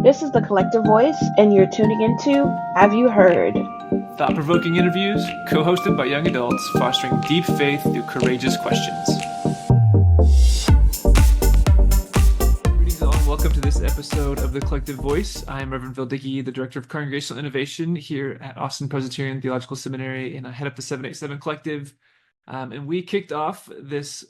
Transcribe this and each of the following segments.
This is the Collective Voice, and you're tuning into Have You Heard? Thought-provoking interviews, co-hosted by young adults, fostering deep faith through courageous questions. Greetings all, and welcome to this episode of the Collective Voice. I am Reverend Dieke, the Director of Congregational Innovation here at Austin Presbyterian Theological Seminary, and I head up the 787 Collective. And we kicked off this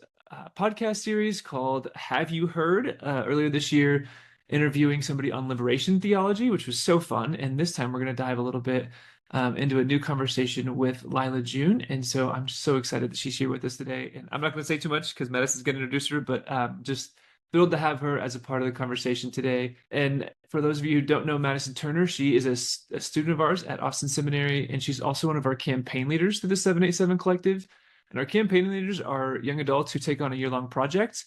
podcast series called Have You Heard? Earlier this year, interviewing somebody on liberation theology, which was so fun. And this time we're going to dive a little bit into a new conversation with Lyla June. And so I'm so excited that she's here with us today. And I'm not going to say too much because Madison's going to introduce her, but just thrilled to have her as a part of the conversation today. And for those of you who don't know Madison Turner, she is a student of ours at Austin Seminary, and she's also one of our campaign leaders through the 787 Collective. And our campaign leaders are young adults who take on a year-long project,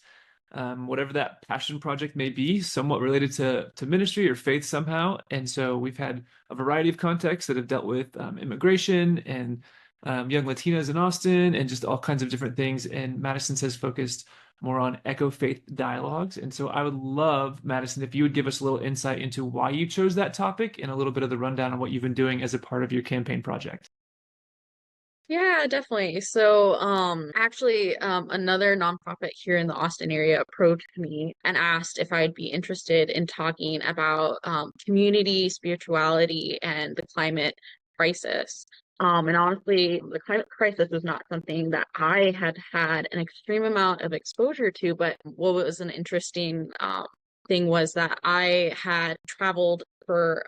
whatever that passion project may be, somewhat related to ministry or faith somehow. And so we've had a variety of contexts that have dealt with immigration and young Latinas in Austin and just all kinds of different things. And Madison has focused more on Ecofaith dialogues. And so I would love, Madison, if you would give us a little insight into why you chose that topic and a little bit of the rundown on what you've been doing as a part of your campaign project. Yeah, definitely. So, another nonprofit here in the Austin area approached me and asked if I'd be interested in talking about community, spirituality, and the climate crisis. And honestly, the climate crisis was not something that I had had an extreme amount of exposure to, but what was an interesting thing was that I had traveled or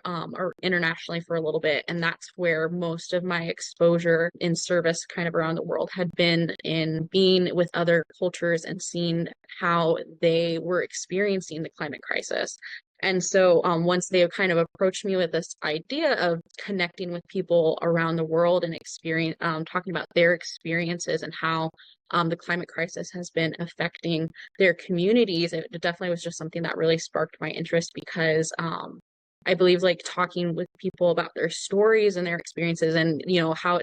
internationally for a little bit, and that's where most of my exposure in service kind of around the world had been, in being with other cultures and seeing how they were experiencing the climate crisis. And so once they kind of approached me with this idea of connecting with people around the world and talking about their experiences and how the climate crisis has been affecting their communities, it definitely was just something that really sparked my interest, because I believe like talking with people about their stories and their experiences and, how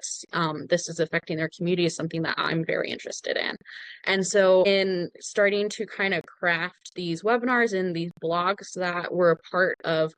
this is affecting their community is something that I'm very interested in. And so in starting to kind of craft these webinars and these blogs that were a part of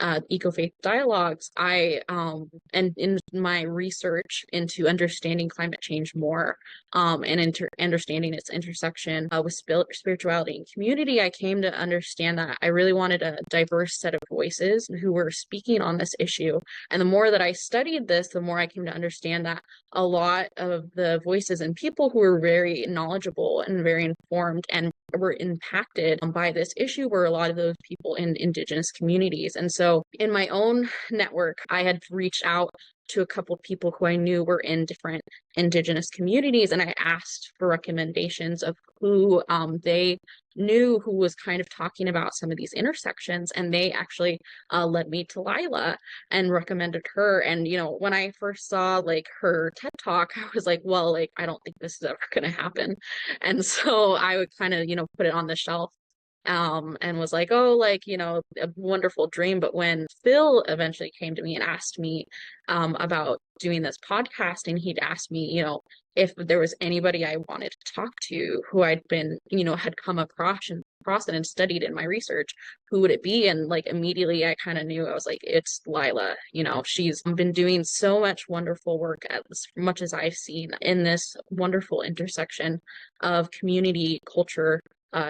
Ecofaith dialogues, and in my research into understanding climate change more, and understanding its intersection with spirituality and community, I came to understand that I really wanted a diverse set of voices who were speaking on this issue. And the more that I studied this, the more I came to understand that a lot of the voices and people who were very knowledgeable and very informed and were impacted by this issue were a lot of those people in Indigenous communities. And so in my own network, I had reached out to a couple of people who I knew were in different Indigenous communities, and I asked for recommendations of who they knew who was kind of talking about some of these intersections, and they actually led me to Lyla and recommended her. And when I first saw like her TED Talk, I was like, well, like I don't think this is ever going to happen. And so I would kind of put it on the shelf, and was like, oh, like, a wonderful dream. But when Phil eventually came to me and asked me about doing this podcast, and he'd asked me, if there was anybody I wanted to talk to who I'd been, had come across it and studied in my research, who would it be? And like immediately I kind of knew. I was like, it's Lyla. She's been doing so much wonderful work, as much as I've seen, in this wonderful intersection of community, culture,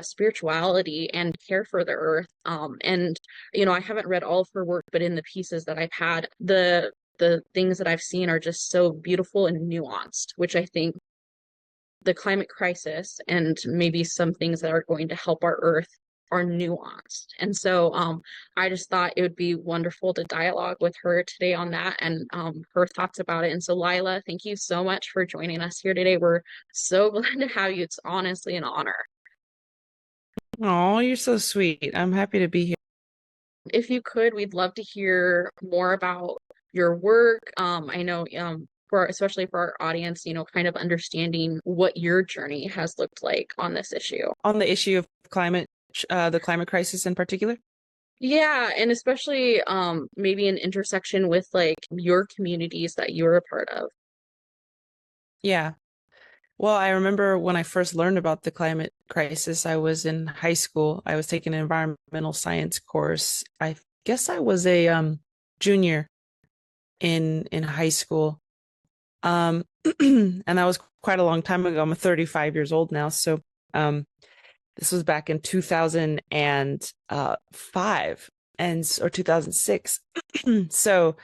spirituality, and care for the earth. And I haven't read all of her work, but in the pieces that I've had, the things that I've seen are just so beautiful and nuanced, which I think the climate crisis and maybe some things that are going to help our earth are nuanced. And so I just thought it would be wonderful to dialogue with her today on that and her thoughts about it. And so Lyla, thank you so much for joining us here today. We're so glad to have you. It's honestly an honor. Oh, you're so sweet. I'm happy to be here. If you could, we'd love to hear more about your work. I know especially for our audience, kind of understanding what your journey has looked like on this issue. On the issue of the climate crisis in particular? Yeah, and especially maybe an intersection with like your communities that you're a part of. Yeah. Well, I remember when I first learned about the climate crisis, I was in high school. I was taking an environmental science course. I guess I was a junior in high school. Um, and that was quite a long time ago. I'm 35 years old now, so um, this was back in 2005 or 2006. So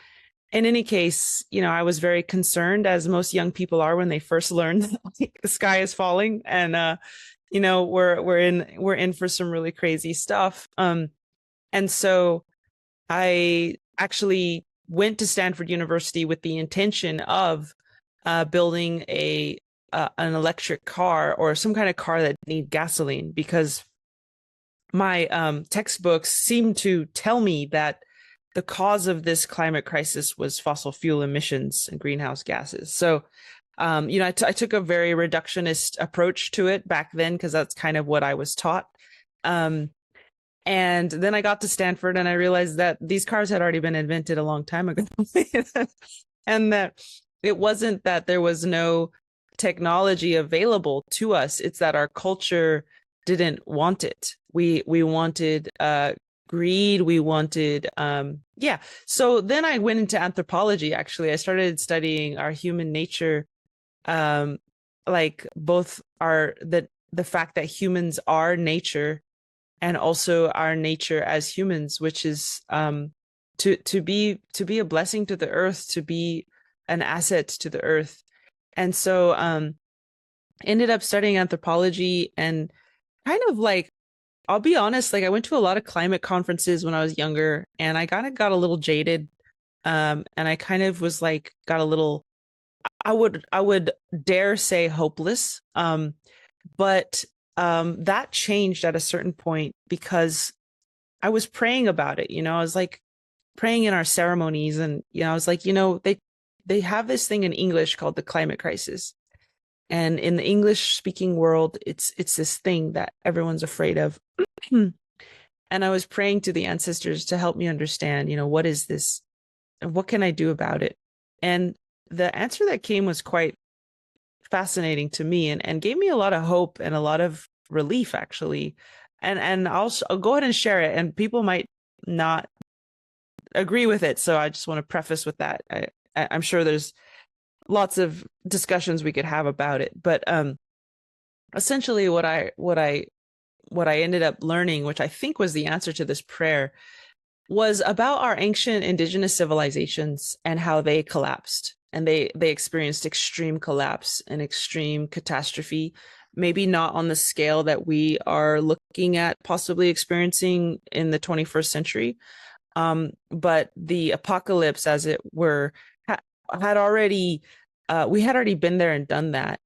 in any case, I was very concerned, as most young people are when they first learn that the sky is falling, and we're in for some really crazy stuff. And so I actually went to Stanford University with the intention of building an electric car, or some kind of car that need gasoline, because my textbooks seem to tell me that the cause of this climate crisis was fossil fuel emissions and greenhouse gases. So, I took a very reductionist approach to it back then, because that's kind of what I was taught. And then I got to Stanford and I realized that these cars had already been invented a long time ago. And that it wasn't that there was no technology available to us. It's that our culture didn't want it. We wanted greed. We wanted, So then I went into anthropology. Actually, I started studying our human nature, like both the fact that humans are nature, and also our nature as humans, which is to be a blessing to the earth, to be an asset to the earth. And so ended up studying anthropology, and kind of like, I'll be honest, like I went to a lot of climate conferences when I was younger, and I kind of got a little jaded. And I kind of was like, got a little, I would dare say hopeless. But that changed at a certain point, because I was praying about it. I was like praying in our ceremonies, and I was like, they have this thing in English called the climate crisis, and in the English speaking world, it's this thing that everyone's afraid of. And I was praying to the ancestors to help me understand, what is this and what can I do about it? And the answer that came was quite fascinating to me, and gave me a lot of hope and a lot of relief, actually. And I'll go ahead and share it, and people might not agree with it. So I just want to preface with that. I'm sure there's lots of discussions we could have about it, but essentially what I ended up learning, which I think was the answer to this prayer, was about our ancient indigenous civilizations and how they collapsed, and they experienced extreme collapse and extreme catastrophe. Maybe not on the scale that we are looking at possibly experiencing in the 21st century, but the apocalypse, as it were, had already we had already been there and done that.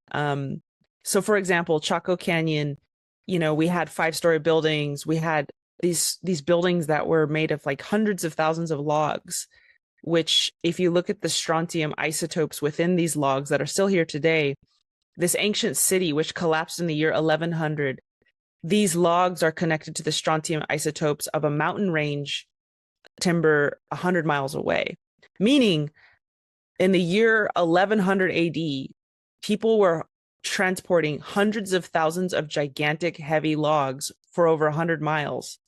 So, for example, Chaco Canyon, we had 5-story buildings. We had these buildings that were made of like hundreds of thousands of logs, which, if you look at the strontium isotopes within these logs that are still here today, this ancient city, which collapsed in the year 1100, these logs are connected to the strontium isotopes of a mountain range timber 100 miles away. Meaning, in the year 1100 AD, people were transporting hundreds of thousands of gigantic heavy logs for over 100 miles.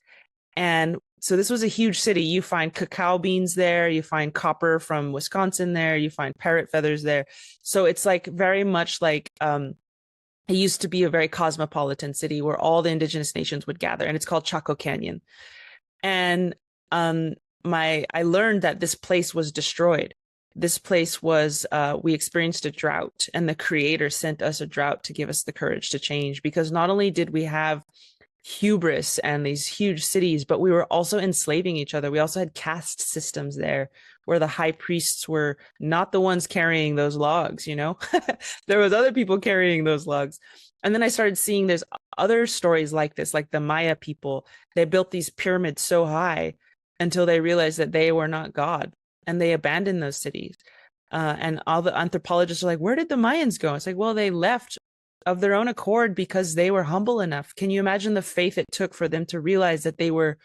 And so this was a huge city. You find cacao beans there, you find copper from Wisconsin there, you find parrot feathers there. So it's like very much like it used to be a very cosmopolitan city where all the indigenous nations would gather, and it's called Chaco Canyon. And I learned that this place was destroyed. This place was, we experienced a drought, and the Creator sent us a drought to give us the courage to change, because not only did we have hubris and these huge cities, but we were also enslaving each other. We also had caste systems there, where the high priests were not the ones carrying those logs, there was other people carrying those logs. And then I started seeing there's other stories like this, like the Maya people. They built these pyramids so high until they realized that they were not God, and they abandoned those cities. And all the anthropologists are like, where did the Mayans go? It's like, well, they left of their own accord because they were humble enough. Can you imagine the faith it took for them to realize that they were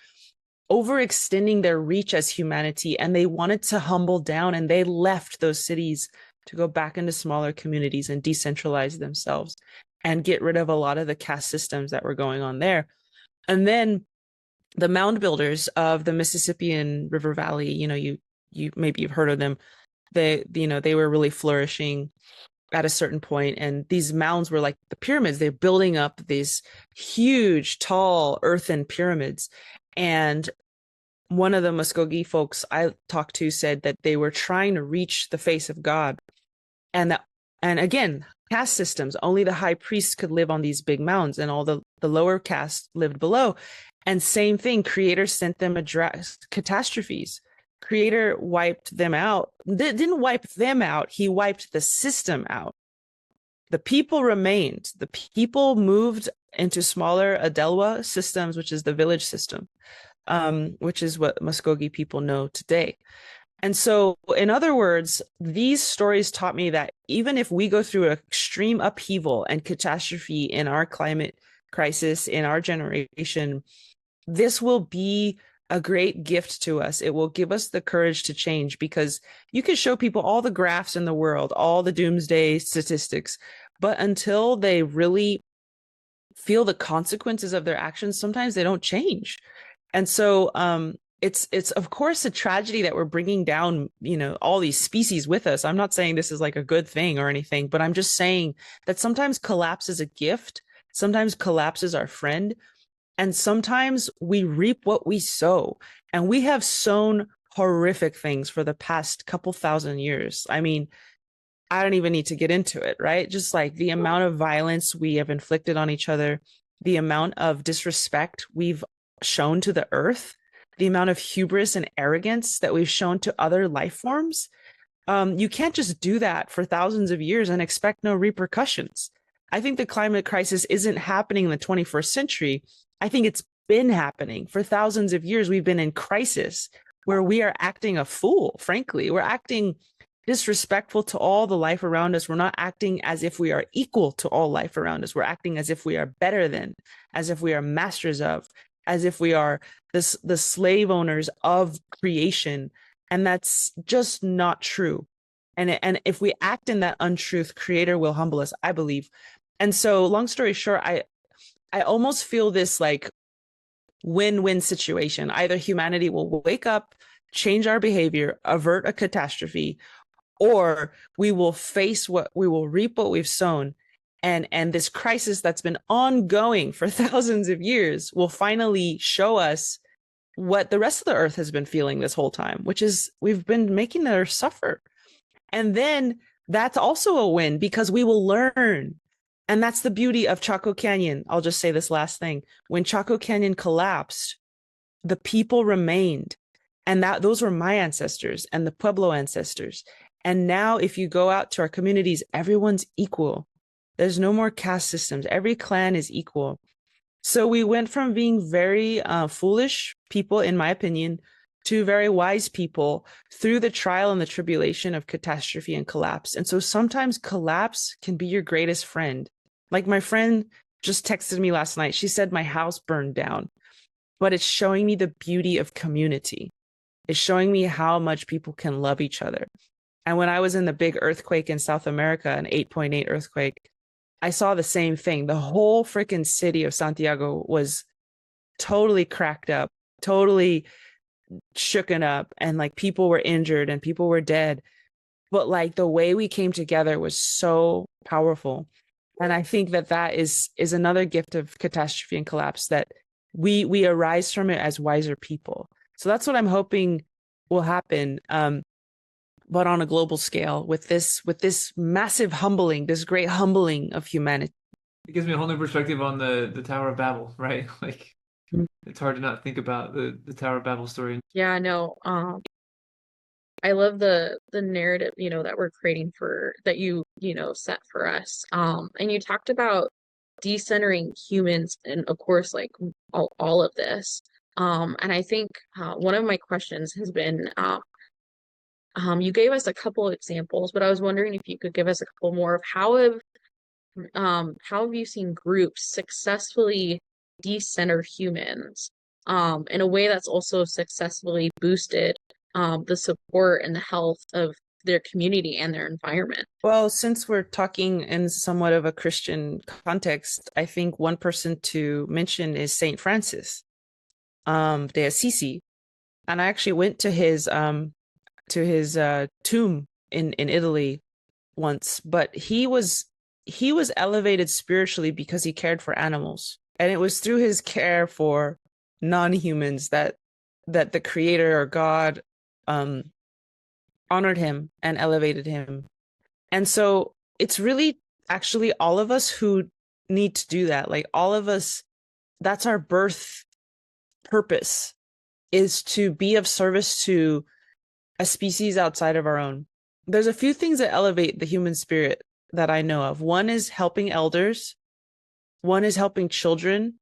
overextending their reach as humanity, and they wanted to humble down, and they left those cities to go back into smaller communities and decentralize themselves and get rid of a lot of the caste systems that were going on there. And then the mound builders of the Mississippian River Valley, you maybe you've heard of them. They were really flourishing at a certain point, and these mounds were like the pyramids. They're building up these huge, tall earthen pyramids. And one of the Muskogee folks I talked to said that they were trying to reach the face of God, and again, caste systems, only the high priest could live on these big mounds, and all the lower caste lived below. And same thing, Creator sent them catastrophes. Creator wiped them out. Didn't wipe them out. He wiped the system out. The people remained. The people moved into smaller Adelwa systems, which is the village system, which is what Muskogee people know today. And so, in other words, these stories taught me that even if we go through an extreme upheaval and catastrophe in our climate crisis, in our generation, this will be a great gift to us. It will give us the courage to change, because you can show people all the graphs in the world, all the doomsday statistics, but until they really feel the consequences of their actions, sometimes they don't change. And so it's of course a tragedy that we're bringing down, all these species with us. I'm not saying this is like a good thing or anything, but I'm just saying that sometimes collapse is a gift. Sometimes collapse is our friend. And sometimes we reap what we sow, and we have sown horrific things for the past couple thousand years. I mean, I don't even need to get into it, right? Just like the amount of violence we have inflicted on each other, the amount of disrespect we've shown to the earth, the amount of hubris and arrogance that we've shown to other life forms. You can't just do that for thousands of years and expect no repercussions. I think the climate crisis isn't happening in the 21st century. I think it's been happening for thousands of years. We've been in crisis where we are acting a fool, frankly. We're acting disrespectful to all the life around us. We're not acting as if we are equal to all life around us. We're acting as if we are better than, as if we are masters of, as if we are the slave owners of creation. And that's just not true. And if we act in that untruth, Creator will humble us, I believe. And so, long story short, I almost feel this like win-win situation. Either humanity will wake up, change our behavior, avert a catastrophe, or we will reap what we've sown. And this crisis that's been ongoing for thousands of years will finally show us what the rest of the earth has been feeling this whole time, which is we've been making the earth suffer. And then that's also a win, because we will learn. And that's the beauty of Chaco Canyon. I'll just say this last thing. When Chaco Canyon collapsed, the people remained. And those were my ancestors and the Pueblo ancestors. And now if you go out to our communities, everyone's equal. There's no more caste systems. Every clan is equal. So we went from being very foolish people, in my opinion, to very wise people through the trial and the tribulation of catastrophe and collapse. And so sometimes collapse can be your greatest friend. Like my friend just texted me last night. She said, my house burned down, but it's showing me the beauty of community. It's showing me how much people can love each other. And when I was in the big earthquake in South America, an 8.8 earthquake, I saw the same thing. The whole freaking city of Santiago was totally cracked up, totally shooken up, and like people were injured and people were dead. But like the way we came together was so powerful. And I think that is another gift of catastrophe and collapse, that we arise from it as wiser people. So that's what I'm hoping will happen. But on a global scale, with this massive humbling, this great humbling of humanity. It gives me a whole new perspective on the Tower of Babel, right? Like it's hard to not think about the Tower of Babel story. Yeah, no. I love the narrative, that we're creating that you set for us. And you talked about decentering humans, and of course, like all of this. And I think one of my questions has been, you gave us a couple examples, but I was wondering if you could give us a couple more of how have you seen groups successfully decenter humans in a way that's also successfully boosted the support and the health of their community and their environment. Well, since we're talking in somewhat of a Christian context, I think one person to mention is Saint Francis de Assisi. And I actually went to his tomb in Italy once, but he was elevated spiritually because he cared for animals. And it was through his care for non-humans that the creator or God honored him and elevated him. And so it's really actually all of us who need to do that. Like all of us, that's our birth purpose, is to be of service to a species outside of our own. There's a few things that elevate the human spirit that I know of. One is helping elders. One is helping children.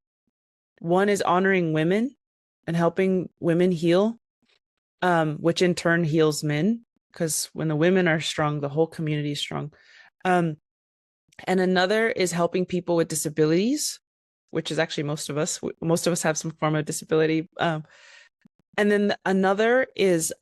One is honoring women and helping women heal, which in turn heals men, because when the women are strong, the whole community is strong. And another is helping people with disabilities, which is actually most of us. Most of us have some form of disability. And then another is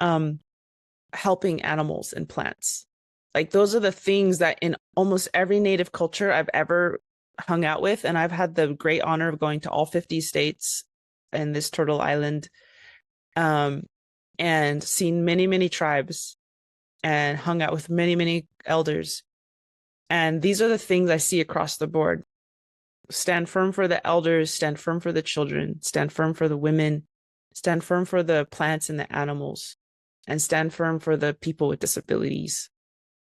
helping animals and plants. Like those are the things that in almost every native culture I've ever hung out with, and I've had the great honor of going to all 50 states in this Turtle Island, and seen many, many tribes and hung out with many, many elders. And these are the things I see across the board. Stand firm for the elders, stand firm for the children, stand firm for the women, stand firm for the plants and the animals, and stand firm for the people with disabilities.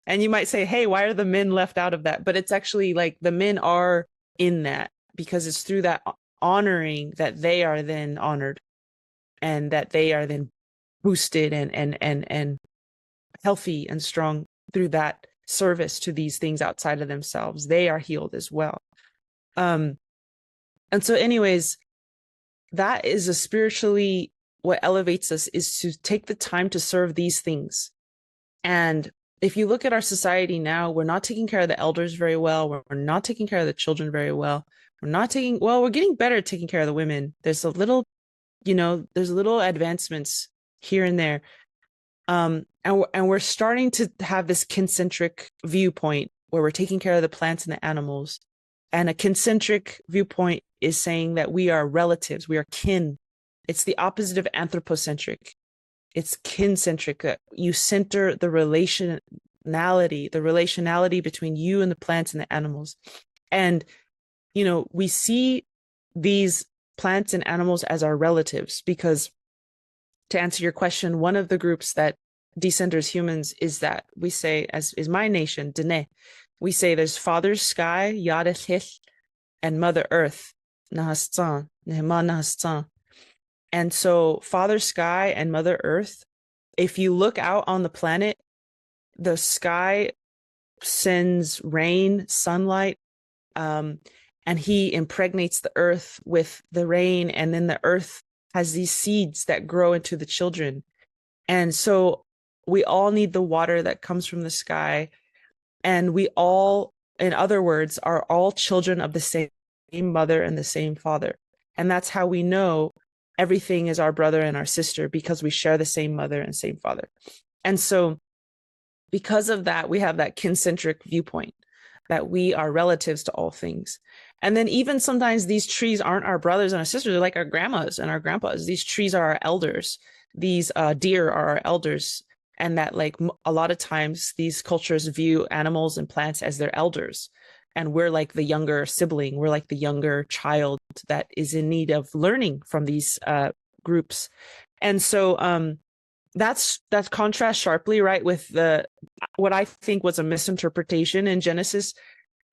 And you might say, hey, why are the men left out of that? But it's actually like the men are in that, because it's through that honoring that they are then honored, and that they are then boosted and healthy and strong through that service to these things outside of themselves. They are healed as well. And so anyways, that is a spiritually, what elevates us is to take the time to serve these things. And if you look at our society now, we're not taking care of the elders very well. We're not taking care of the children very well. We're getting better at taking care of the women. There's a little, there's little advancements here and there. And we're starting to have this kincentric viewpoint where we're taking care of the plants and the animals. And a kincentric viewpoint is saying that we are relatives, we are kin. It's the opposite of anthropocentric. It's kincentric, that you center the relationality between you and the plants and the animals. And, we see these plants and animals as our relatives, because to answer your question, one of the groups that decenters humans is that we say, as is my nation, Diné, we say there's Father Sky, Yadethith, and Mother Earth, Nahastan, Nehema Nahastan. And so Father Sky and Mother Earth, if you look out on the planet, the sky sends rain, sunlight, and he impregnates the earth with the rain, and then the earth has these seeds that grow into the children. And so we all need the water that comes from the sky. And we all, in other words, are all children of the same mother and the same father. And that's how we know everything is our brother and our sister, because we share the same mother and same father. And so because of that, we have that kincentric viewpoint that we are relatives to all things. And then even sometimes these trees aren't our brothers and our sisters, they're like our grandmas and our grandpas. These trees are our elders. These deer are our elders. And that like a lot of times these cultures view animals and plants as their elders. And we're like the younger sibling. We're like the younger child that is in need of learning from these groups. And so that's contrast sharply, right, with what I think was a misinterpretation in Genesis,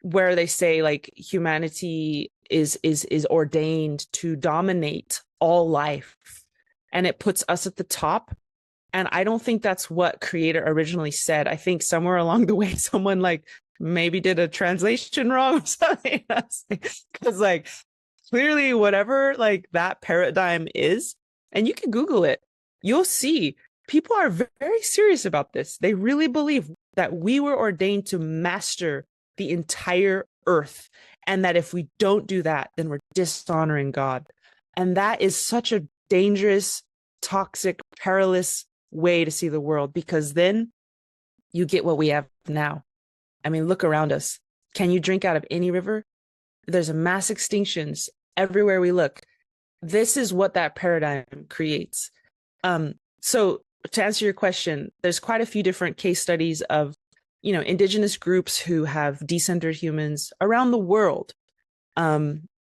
where they say like humanity is ordained to dominate all life, and it puts us at the top. And I don't think that's what Creator originally said. I think somewhere along the way, someone like maybe did a translation wrong or something. Because like clearly whatever like that paradigm is, and you can Google it, you'll see people are very serious about this. They really believe that we were ordained to master the entire earth, and that if we don't do that, then we're dishonoring God. And that is such a dangerous, toxic, perilous way to see the world, because then you get what we have now. I mean, look around us. Can you drink out of any river? There's mass extinctions everywhere we look. This is what that paradigm creates. So to answer your question, there's quite a few different case studies of, indigenous groups who have decentered humans around the world,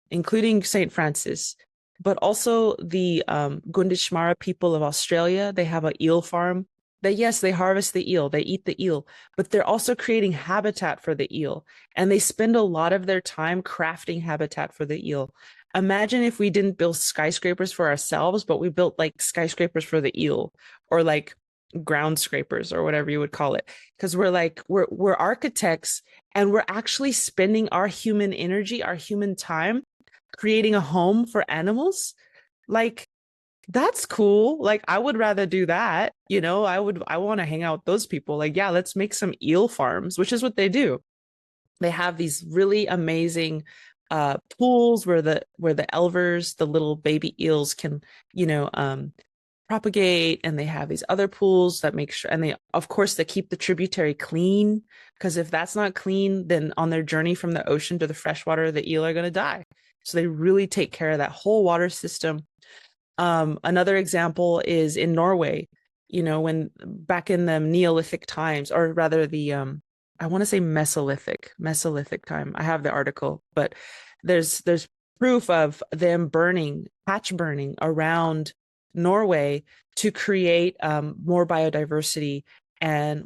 including St. Francis, but also the Gunditjmara people of Australia. They have an eel farm. They harvest the eel, they eat the eel, but they're also creating habitat for the eel. And they spend a lot of their time crafting habitat for the eel. Imagine if we didn't build skyscrapers for ourselves, but we built like skyscrapers for the eel, or like ground scrapers, or whatever you would call it. Because we're architects, and we're actually spending our human energy, our human time, creating a home for animals. Like, that's cool. Like, I would rather do that. I want to hang out with those people. Like, yeah, let's make some eel farms, which is what they do. They have these really amazing pools where the elvers, the little baby eels, can, propagate. And they have these other pools that make sure, and of course, they keep the tributary clean, because if that's not clean, then on their journey from the ocean to the freshwater, the eel are going to die. So they really take care of that whole water system. Another example is in Norway, when back in the Neolithic times, or rather the, I want to say Mesolithic time. I have the article, but there's proof of them patch burning around Norway to create more biodiversity and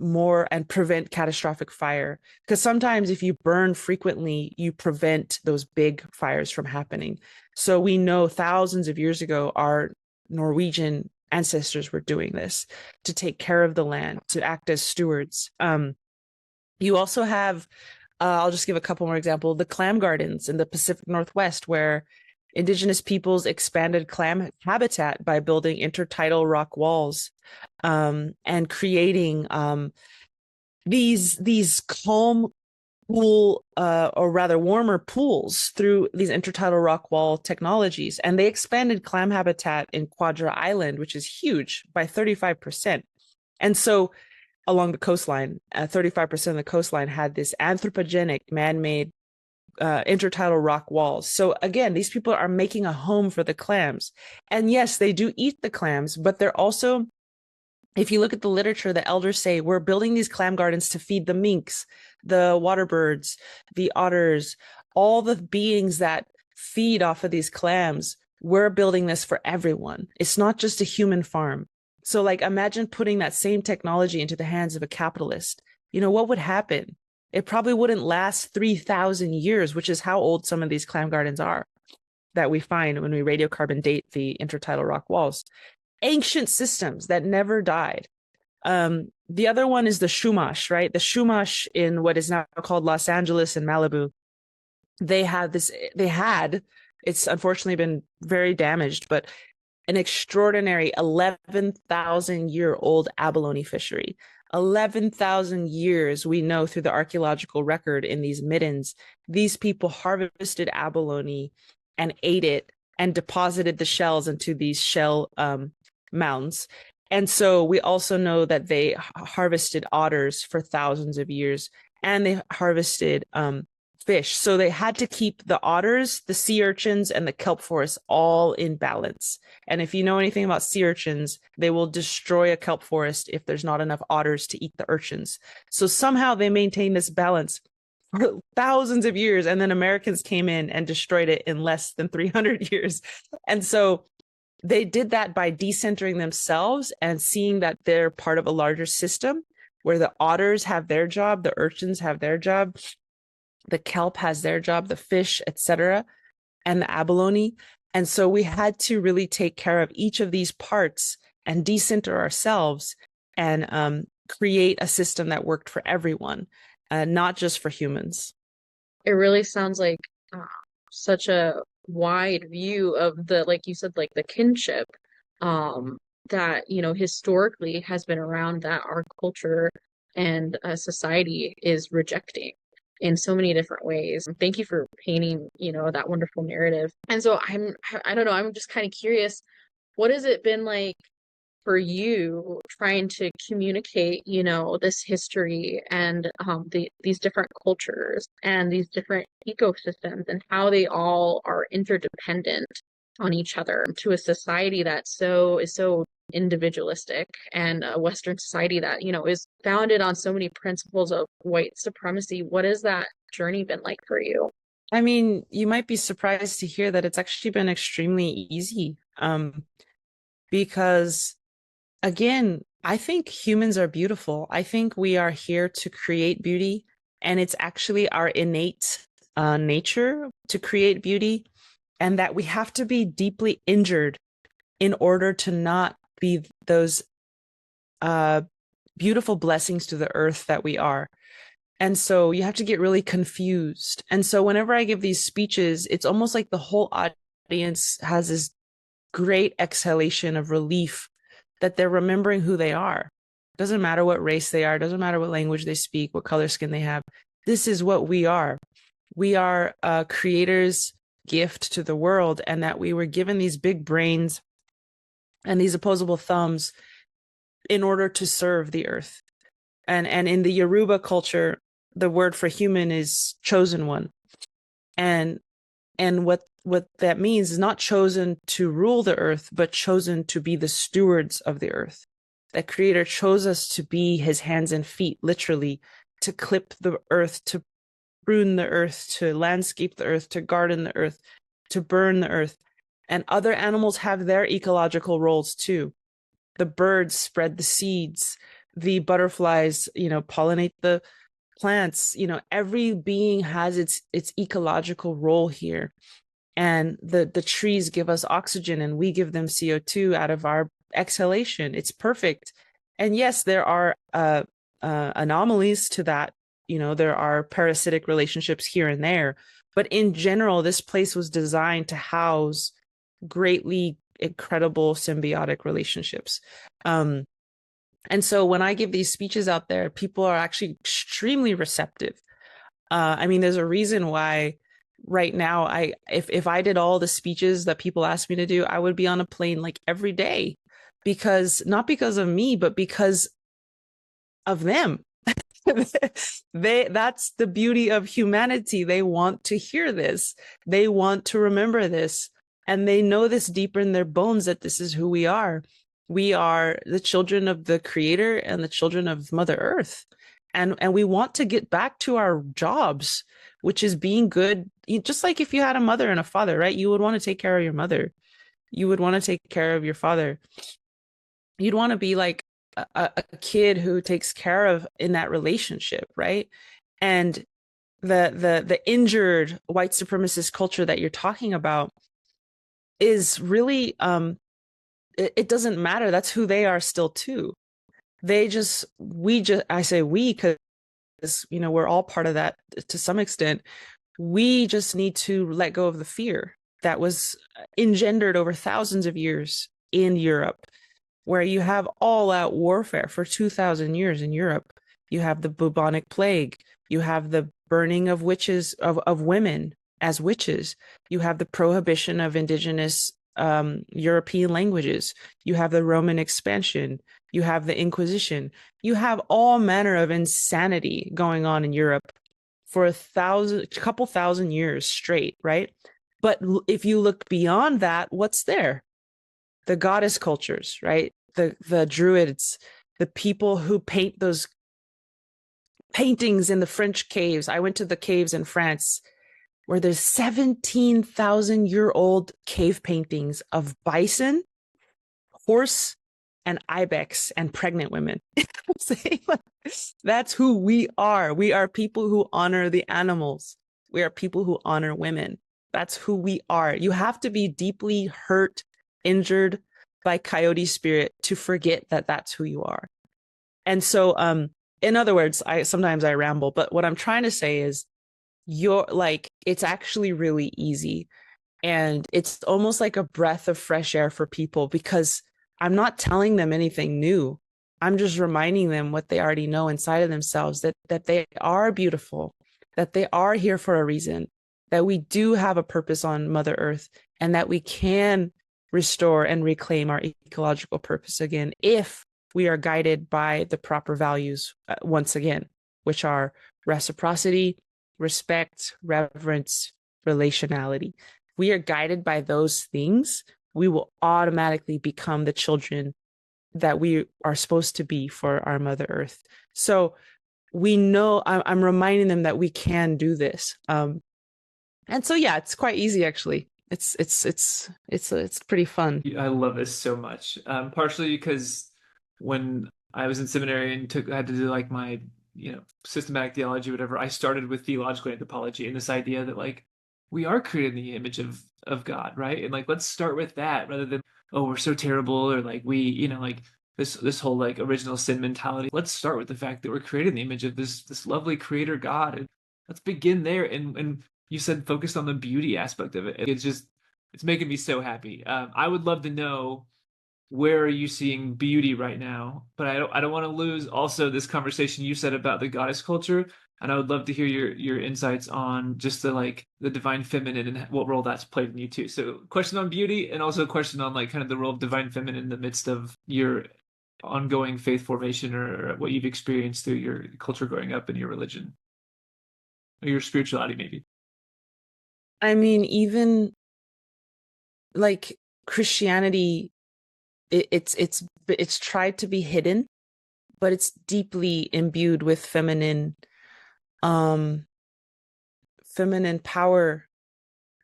prevent catastrophic fire. Because sometimes if you burn frequently, you prevent those big fires from happening. So we know thousands of years ago, our Norwegian ancestors were doing this to take care of the land, to act as stewards. You also have, I'll just give a couple more examples, the clam gardens in the Pacific Northwest, where indigenous peoples expanded clam habitat by building intertidal rock walls, and creating these calm pool, or rather warmer pools, through these intertidal rock wall technologies. And they expanded clam habitat in Quadra Island, which is huge, by 35%. And so along the coastline, 35% of the coastline had this anthropogenic man-made intertidal rock walls. So again, these people are making a home for the clams. And yes, they do eat the clams, but they're also, if you look at the literature, the elders say, we're building these clam gardens to feed the minks, the water birds, the otters, all the beings that feed off of these clams. We're building this for everyone. It's not just a human farm. So like, imagine putting that same technology into the hands of a capitalist. What would happen? It probably wouldn't last 3,000 years, which is how old some of these clam gardens are that we find when we radiocarbon date the intertidal rock walls. Ancient systems that never died. The other one is the Chumash, right? The Chumash in what is now called Los Angeles and Malibu. It's unfortunately been very damaged, but an extraordinary 11,000-year-old abalone fishery. 11,000 years, we know through the archaeological record in these middens, these people harvested abalone and ate it and deposited the shells into these shell mounds. And so we also know that they harvested otters for thousands of years, and they harvested fish. So they had to keep the otters, the sea urchins, and the kelp forest all in balance. And if you know anything about sea urchins, they will destroy a kelp forest if there's not enough otters to eat the urchins. So somehow they maintained this balance for thousands of years, and then Americans came in and destroyed it in less than 300 years. And so they did that by decentering themselves and seeing that they're part of a larger system where the otters have their job, the urchins have their job, the kelp has their job, the fish, etc., and the abalone. And so we had to really take care of each of these parts and decenter ourselves and create a system that worked for everyone, not just for humans. It really sounds like such a wide view of the, like you said, like the kinship that, historically has been around, that our culture and society is rejecting in so many different ways. Thank you for painting, that wonderful narrative. And so I don't know, I'm just kind of curious, what has it been like for you trying to communicate, this history and these different cultures and these different ecosystems and how they all are interdependent on each other to a society that is so individualistic, and a Western society that, is founded on so many principles of white supremacy? What has that journey been like for you? I mean, you might be surprised to hear that it's actually been extremely easy. Because again, I think humans are beautiful. I think we are here to create beauty, and it's actually our innate nature to create beauty, and that we have to be deeply injured in order to not be those beautiful blessings to the earth that we are. And so you have to get really confused. And so whenever I give these speeches, it's almost like the whole audience has this great exhalation of relief that they're remembering who they are. Doesn't matter what race they are, doesn't matter what language they speak, what color skin they have. This is what we are. We are a creator's gift to the world, and that we were given these big brains and these opposable thumbs in order to serve the earth. And in the Yoruba culture, the word for human is chosen one. And what that means is not chosen to rule the earth, but chosen to be the stewards of the earth. That creator chose us to be his hands and feet, literally, to clip the earth, to prune the earth, to landscape the earth, to garden the earth, to burn the earth. And other animals have their ecological roles too. The birds spread the seeds, the butterflies, pollinate the plants. Every being has its ecological role here. And the trees give us oxygen, and we give them CO2 out of our exhalation. It's perfect. And yes, there are anomalies to that. There are parasitic relationships here and there. But in general, this place was designed to house greatly incredible symbiotic relationships. And so when I give these speeches out there, people are actually extremely receptive. I mean, there's a reason why right now, if I did all the speeches that people ask me to do, I would be on a plane like every day, because not because of me, but because of them. That's the beauty of humanity. They want to hear this. They want to remember this. And they know this deeper in their bones, that this is who we are. We are the children of the creator and the children of Mother Earth. And we want to get back to our jobs, which is being good. Just like if you had a mother and a father, right? You would want to take care of your mother. You would want to take care of your father. You'd want to be like a kid who takes care of in that relationship, right? And the injured white supremacist culture that you're talking about is really it doesn't matter. That's who they are still too. I say we because we're all part of that to some extent. We just need to let go of the fear that was engendered over thousands of years in Europe, where you have all out warfare for 2,000 years in Europe. You have the bubonic plague. You have the burning of witches, of women as witches. You have the prohibition of indigenous European languages. You have the Roman expansion. You have the Inquisition. You have all manner of insanity going on in Europe for a couple thousand years straight, right? But if you look beyond that, what's there? The goddess cultures, right? The Druids, the people who paint those paintings in the French caves. I went to the caves in France where there's 17,000-year-old cave paintings of bison, horse, and ibex, and pregnant women. That's who we are. We are people who honor the animals. We are people who honor women. That's who we are. You have to be deeply hurt, injured by coyote spirit to forget that that's who you are. And so, in other words, sometimes I ramble, but what I'm trying to say is it's actually really easy. And it's almost like a breath of fresh air for people, because I'm not telling them anything new. I'm just reminding them what they already know inside of themselves, that they are beautiful, that they are here for a reason, that we do have a purpose on Mother Earth, and that we can restore and reclaim our ecological purpose again if we are guided by the proper values once again, which are reciprocity, respect, reverence, relationality. We are guided by those things, we will automatically become the children that we are supposed to be for our Mother Earth. So we know, I'm reminding them that we can do this. And so, yeah, it's quite easy, actually. It's pretty fun. I love this so much. Partially because when I was in seminary and I had to do like my, systematic theology, whatever, I started with theological anthropology and this idea that like we are created in the image of God, right? And like let's start with that rather than, oh, we're so terrible, or like we, like this whole like original sin mentality. Let's start with the fact that we're created in the image of this lovely creator God, and let's begin there. And you said focused on the beauty aspect of it. It's making me so happy. I would love to know, where are you seeing beauty right now? But I don't want to lose also this conversation you said about the goddess culture, and I would love to hear your insights on just the divine feminine and what role that's played in you too. So question on beauty, and also a question on like kind of the role of divine feminine in the midst of your ongoing faith formation, or what you've experienced through your culture growing up and your religion or your spirituality maybe. I mean, even like Christianity, it's tried to be hidden, but it's deeply imbued with feminine power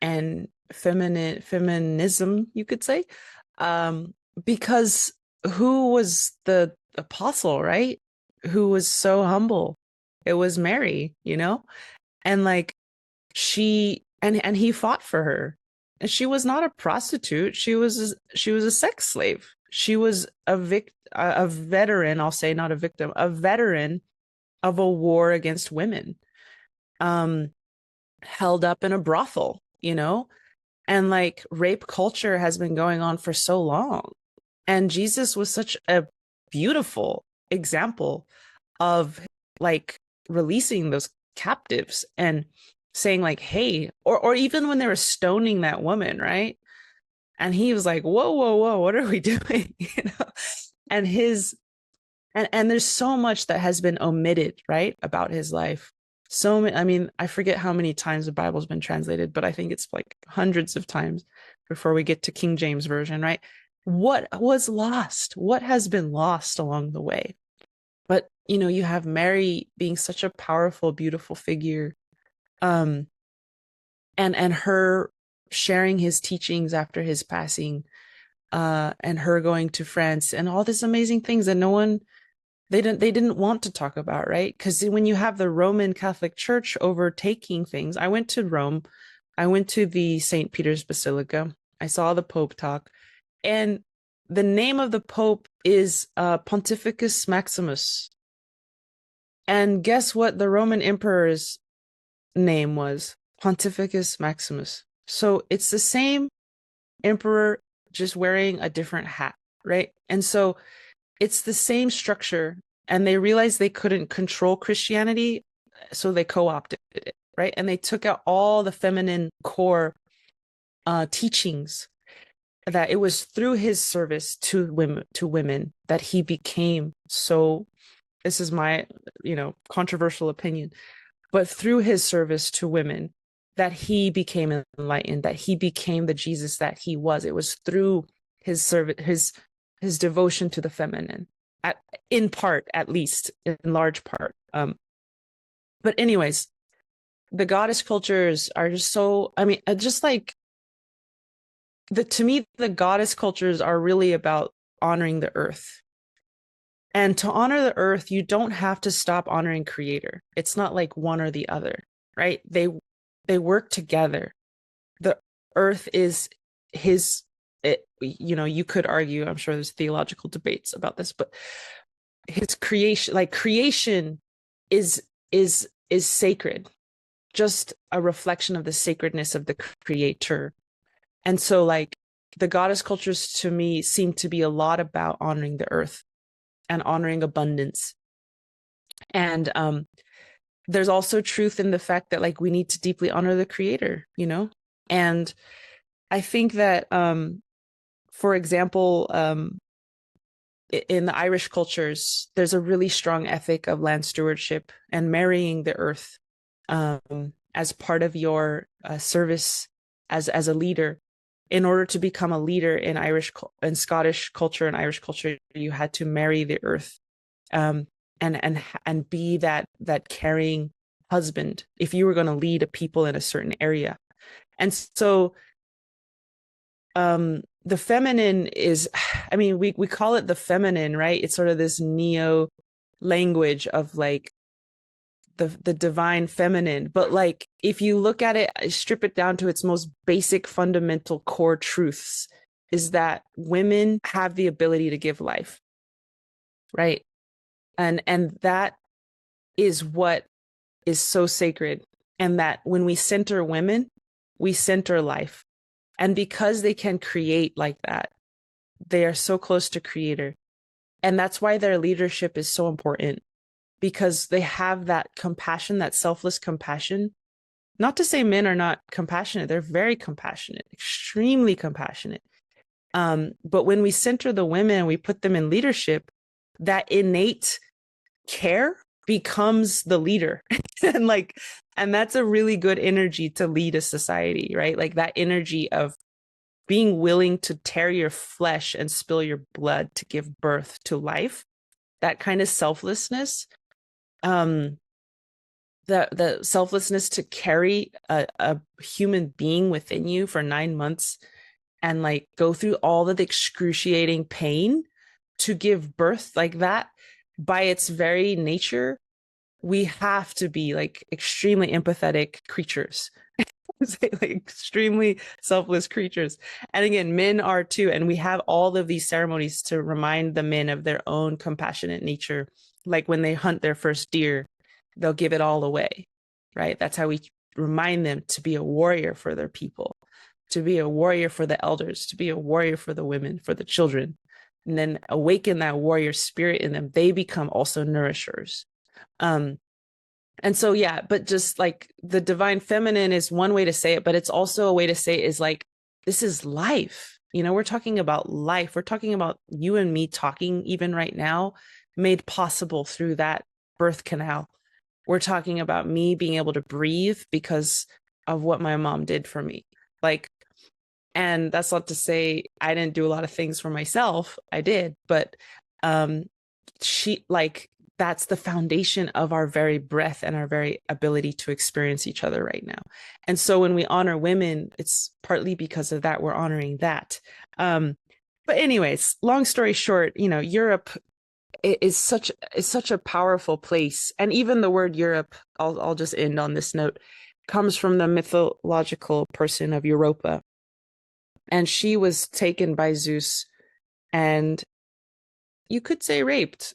and feminism, you could say, because who was the apostle, right? Who was so humble? It was Mary, and like and he fought for her. And she was not a prostitute. She was a sex slave. She was a veteran, I'll say, not a victim, a veteran of a war against women, held up in a brothel, and like rape culture has been going on for so long. And Jesus was such a beautiful example of like releasing those captives and saying like, hey, or even when they were stoning that woman, right? And he was like, whoa, what are we doing? And and there's so much that has been omitted, right, about his life. So many, I mean, I forget how many times the Bible's been translated, but I think it's like hundreds of times before we get to King James Version, right? What was lost? What has been lost along the way? But, you have Mary being such a powerful, beautiful figure, and her sharing his teachings after his passing, and her going to France and all these amazing things that they didn't want to talk about, right? Because when you have the Roman Catholic Church overtaking things, I went to Rome, I went to the St. Peter's Basilica, I saw the Pope talk, and the name of the Pope is Pontificus Maximus. And guess what the Roman Emperor's name was? Pontificus Maximus. So it's the same emperor, just wearing a different hat, right? And so it's the same structure, and they realized they couldn't control Christianity, so they co-opted it, right? And they took out all the feminine core teachings. That it was through his service to women that he became so. This is my, controversial opinion, but through his service to women that he became enlightened, that he became the Jesus that he was. It was through his service, his devotion to the feminine, in part, at least, in large part. But anyways, the goddess cultures are just so, I mean, just like, to me, the goddess cultures are really about honoring the earth. And to honor the earth, you don't have to stop honoring Creator. It's not like one or the other, right? They work together. The earth is you could argue, I'm sure there's theological debates about this, but his creation, like creation is sacred, just a reflection of the sacredness of the Creator. And so like the goddess cultures to me seem to be a lot about honoring the earth and honoring abundance. And there's also truth in the fact that like we need to deeply honor the Creator, and I think that for example, in the Irish cultures, there's a really strong ethic of land stewardship and marrying the earth as part of your service as a leader. In order to become a leader in Scottish culture and Irish culture, you had to marry the earth, and be that caring husband if you were going to lead a people in a certain area. And so the feminine is, I mean, we call it the feminine, right? It's sort of this neo language of like the divine feminine. But like, if you look at it, strip it down to its most basic, fundamental core truths, is that women have the ability to give life, right? And that is what is so sacred. And that when we center women, we center life. And because they can create like that, they are so close to Creator. And that's why their leadership is so important, because they have that compassion, that selfless compassion. Not to say men are not compassionate. They're very compassionate, extremely compassionate. But when we center the women, we put them in leadership, that innate care becomes the leader. And that's a really good energy to lead a society, right? Like that energy of being willing to tear your flesh and spill your blood to give birth to life. That kind of selflessness, the selflessness to carry a human being within you for 9 months and like go through all of the excruciating pain to give birth, like that, by its very nature, we have to be like extremely empathetic creatures. Like extremely selfless creatures. And again, men are too. And we have all of these ceremonies to remind the men of their own compassionate nature. Like when they hunt their first deer, they'll give it all away, right? That's how we remind them to be a warrior for their people, to be a warrior for the elders, to be a warrior for the women, for the children, and then awaken that warrior spirit in them. They become also nourishers. And so, yeah, but just like the divine feminine is one way to say it, but it's also a way to say it is like, this is life. You know, we're talking about life. We're talking about you and me talking even right now, made possible through that birth canal. We're talking about me being able to breathe because of what my mom did for me. Like, and that's not to say I didn't do a lot of things for myself. I did, but she, like, that's the foundation of our very breath and our very ability to experience each other right now. And so when we honor women, it's partly because of that, we're honoring that. But anyways, long story short, you know, Europe is such a powerful place. And even the word Europe, I'll just end on this note, comes from the mythological person of Europa. And she was taken by Zeus and you could say raped.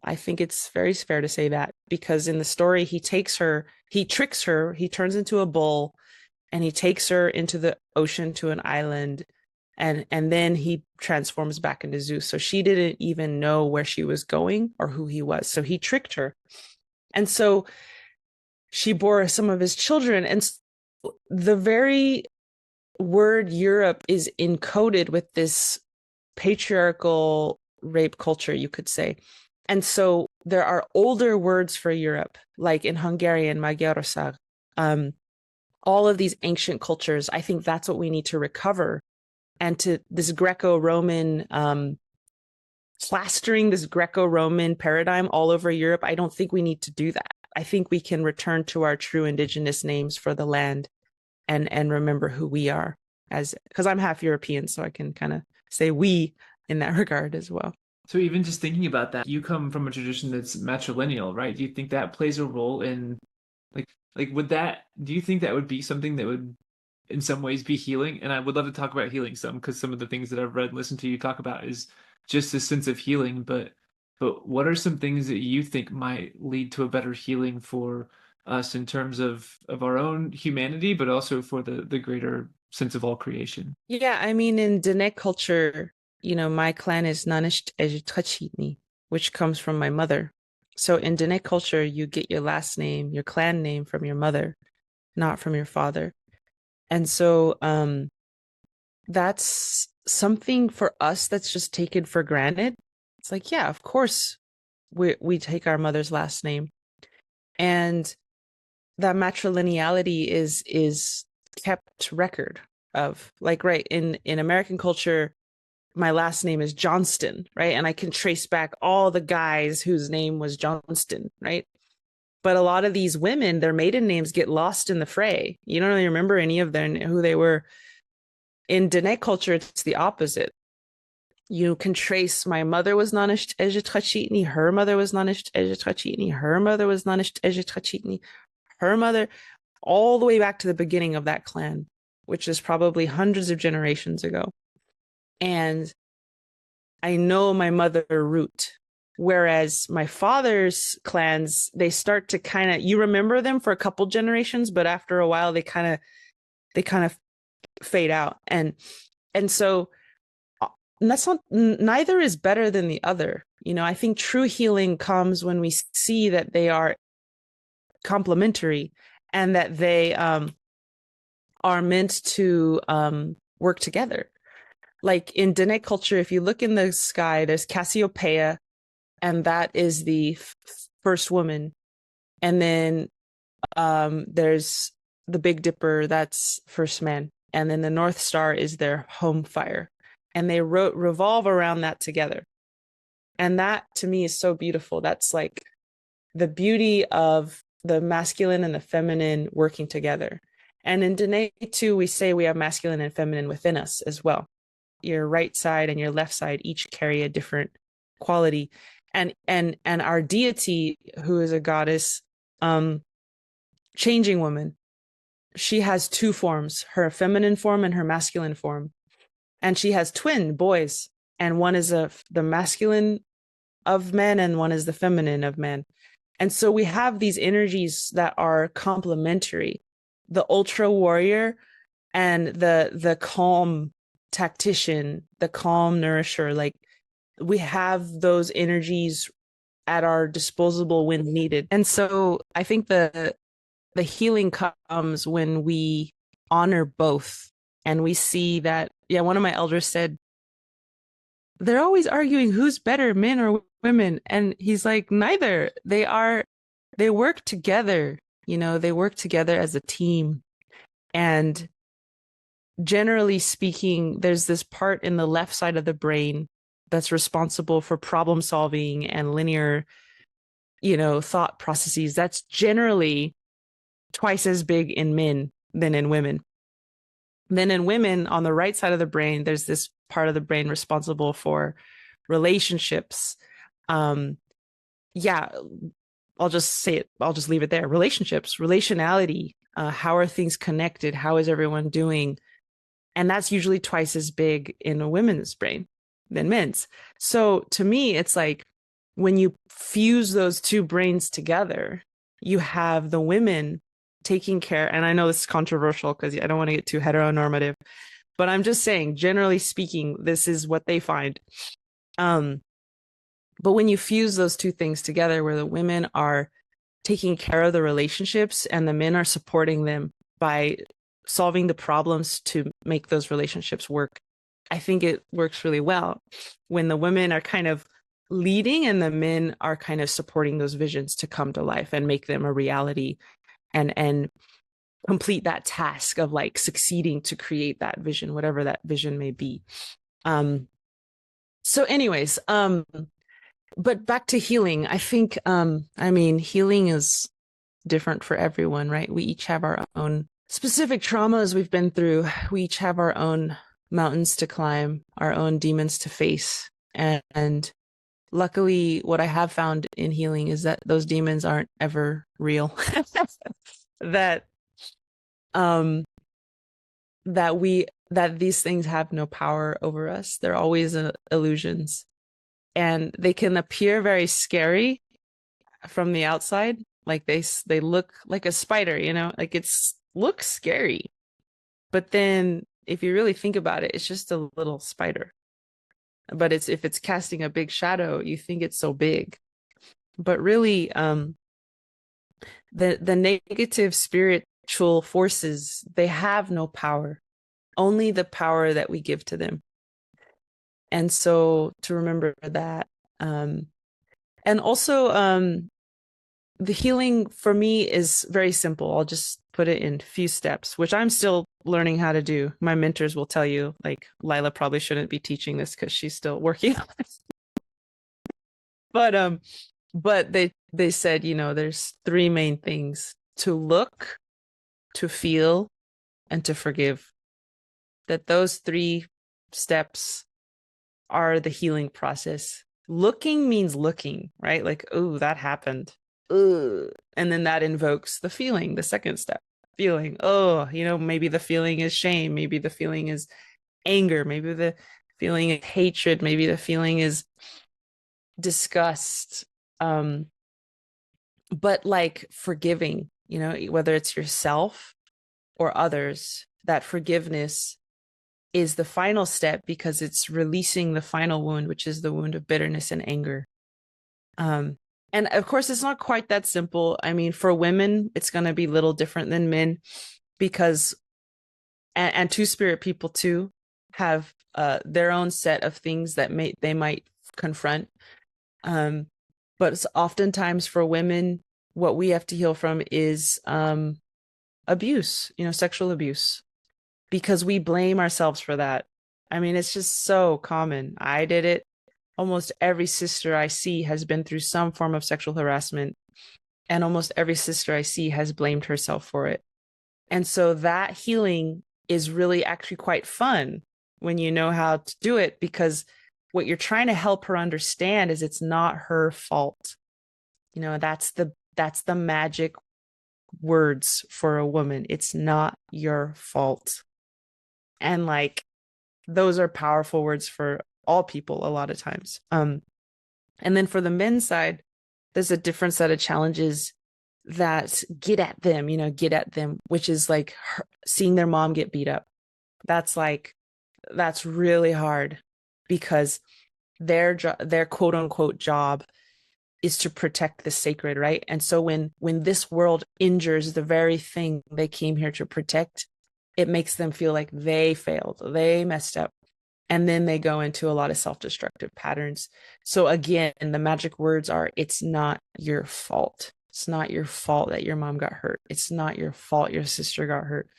I think it's very fair to say that, because in the story, he tricks her, he turns into a bull and he takes her into the ocean to an island, and then he transforms back into Zeus. So she didn't even know where she was going or who he was. So he tricked her. And so she bore some of his children. And the very word Europe is encoded with this patriarchal rape culture, you could say. And so there are older words for Europe, like in Hungarian, Magyarország. All of these ancient cultures, I think that's what we need to recover. And to this Greco-Roman, plastering this Greco-Roman paradigm all over Europe, I don't think we need to do that. I think we can return to our true indigenous names for the land and remember who we are, as because I'm half European, so I can kind of say we in that regard as well. So even just thinking about that, you come from a tradition that's matrilineal, right? Do you think that plays a role in do you think that would be something that would in some ways be healing? And I would love to talk about healing some, because some of the things that I've read and listened to you talk about is just a sense of healing. But what are some things that you think might lead to a better healing for us in terms of our own humanity, but also for the greater sense of all creation? Yeah, I mean, in Dieke culture, you know, my clan is Nanisht Ejutachitni, which comes from my mother. So in Dieke culture, you get your last name, your clan name from your mother, not from your father. And so that's something for us that's just taken for granted. It's like, yeah, of course we take our mother's last name. And that matrilineality is kept record of. Like, right, in American culture, my last name is Johnston, right? And I can trace back all the guys whose name was Johnston, right? But a lot of these women, their maiden names get lost in the fray. You don't really remember any of them, who they were. In Dieke culture, it's the opposite. You can trace, my mother was Nanisht Ejitrachitni, her mother was Nanisht Ejitrachitni, her mother was Nanisht Ejitrachitni, her mother, all the way back to the beginning of that clan, which is probably hundreds of generations ago. And I know my mother root. Whereas my father's clans, they start to kind of, you remember them for a couple generations, but after a while they kind of fade out. And so that's not, neither is better than the other. You know, I think true healing comes when we see that they are complementary and that they are meant to work together. Like in Dieke culture, if you look in the sky, there's Cassiopeia, and that is the first woman. And then there's the Big Dipper, that's first man. And then the North Star is their home fire. And they revolve around that together. And that to me is so beautiful. That's like the beauty of the masculine and the feminine working together. And in Dieke too, we say we have masculine and feminine within us as well. Your right side and your left side each carry a different quality. And our deity, who is a goddess, changing woman, she has two forms, her feminine form and her masculine form. And she has twin boys, and one is the masculine of men and one is the feminine of men. And so we have these energies that are complementary, the ultra warrior and the calm tactician, the calm nourisher. Like, we have those energies at our disposal when needed. And so I think the healing comes when we honor both, and we see that, yeah, one of my elders said, they're always arguing who's better, men or women. And he's like, neither. They work together, you know, they work together as a team. And generally speaking, there's this part in the left side of the brain that's responsible for problem solving and linear, you know, thought processes. That's generally twice as big in men than in women. Then in women, on the right side of the brain, there's this part of the brain responsible for relationships. Yeah, I'll just say it. I'll just leave it there. Relationships, relationality. How are things connected? How is everyone doing? And that's usually twice as big in a women's brain than men's. So to me, it's like when you fuse those two brains together, you have the women taking care. And I know this is controversial because I don't want to get too heteronormative, but I'm just saying, generally speaking, this is what they find. But when you fuse those two things together, where the women are taking care of the relationships and the men are supporting them by solving the problems to make those relationships work, I think it works really well when the women are kind of leading and the men are kind of supporting those visions to come to life and make them a reality and complete that task of like succeeding to create that vision, whatever that vision may be. So anyways, but back to healing, I think, I mean, healing is different for everyone, right? We each have our own specific traumas we've been through. We each have our own mountains to climb, our own demons to face. And luckily, what I have found in healing is that those demons aren't ever real. that these things have no power over us. They're always illusions. And they can appear very scary from the outside. Like they look like a spider, you know, like looks scary. But then if you really think about it, it's just a little spider. But if it's casting a big shadow, you think it's so big. But really, the negative spiritual forces, they have no power, only the power that we give to them. And so to remember that, and also the healing for me is very simple. I'll just put it in a few steps, which I'm still learning how to do. My mentors will tell you, like, Lyla probably shouldn't be teaching this because she's still working on it. But they said, you know, there's three main things: to look, to feel, and to forgive. That those three steps are the healing process. Looking means looking, right? Like, oh, that happened. Ugh. And then that invokes the feeling, the second step. Feeling, oh, you know, maybe the feeling is shame, maybe the feeling is anger, maybe the feeling is hatred, maybe the feeling is disgust. But like forgiving, you know, whether it's yourself or others, that forgiveness is the final step because it's releasing the final wound, which is the wound of bitterness and anger. And of course, it's not quite that simple. I mean, for women, it's going to be a little different than men because, and two-spirit people too, have their own set of things that they might confront. But it's oftentimes for women, what we have to heal from is abuse, you know, sexual abuse, because we blame ourselves for that. I mean, it's just so common. I did it. Almost every sister I see has been through some form of sexual harassment, and almost every sister I see has blamed herself for it. And so that healing is really actually quite fun when you know how to do it, because what you're trying to help her understand is it's not her fault. You know, that's the magic words for a woman. It's not your fault. And like, those are powerful words for all people a lot of times. And then for the men's side, there's a different set of challenges that get at them, which is like seeing their mom get beat up. That's really hard because their quote unquote job is to protect the sacred, right? And so when this world injures the very thing they came here to protect, it makes them feel like they failed, they messed up. And then they go into a lot of self-destructive patterns. So again, the magic words are, it's not your fault. It's not your fault that your mom got hurt. It's not your fault your sister got hurt.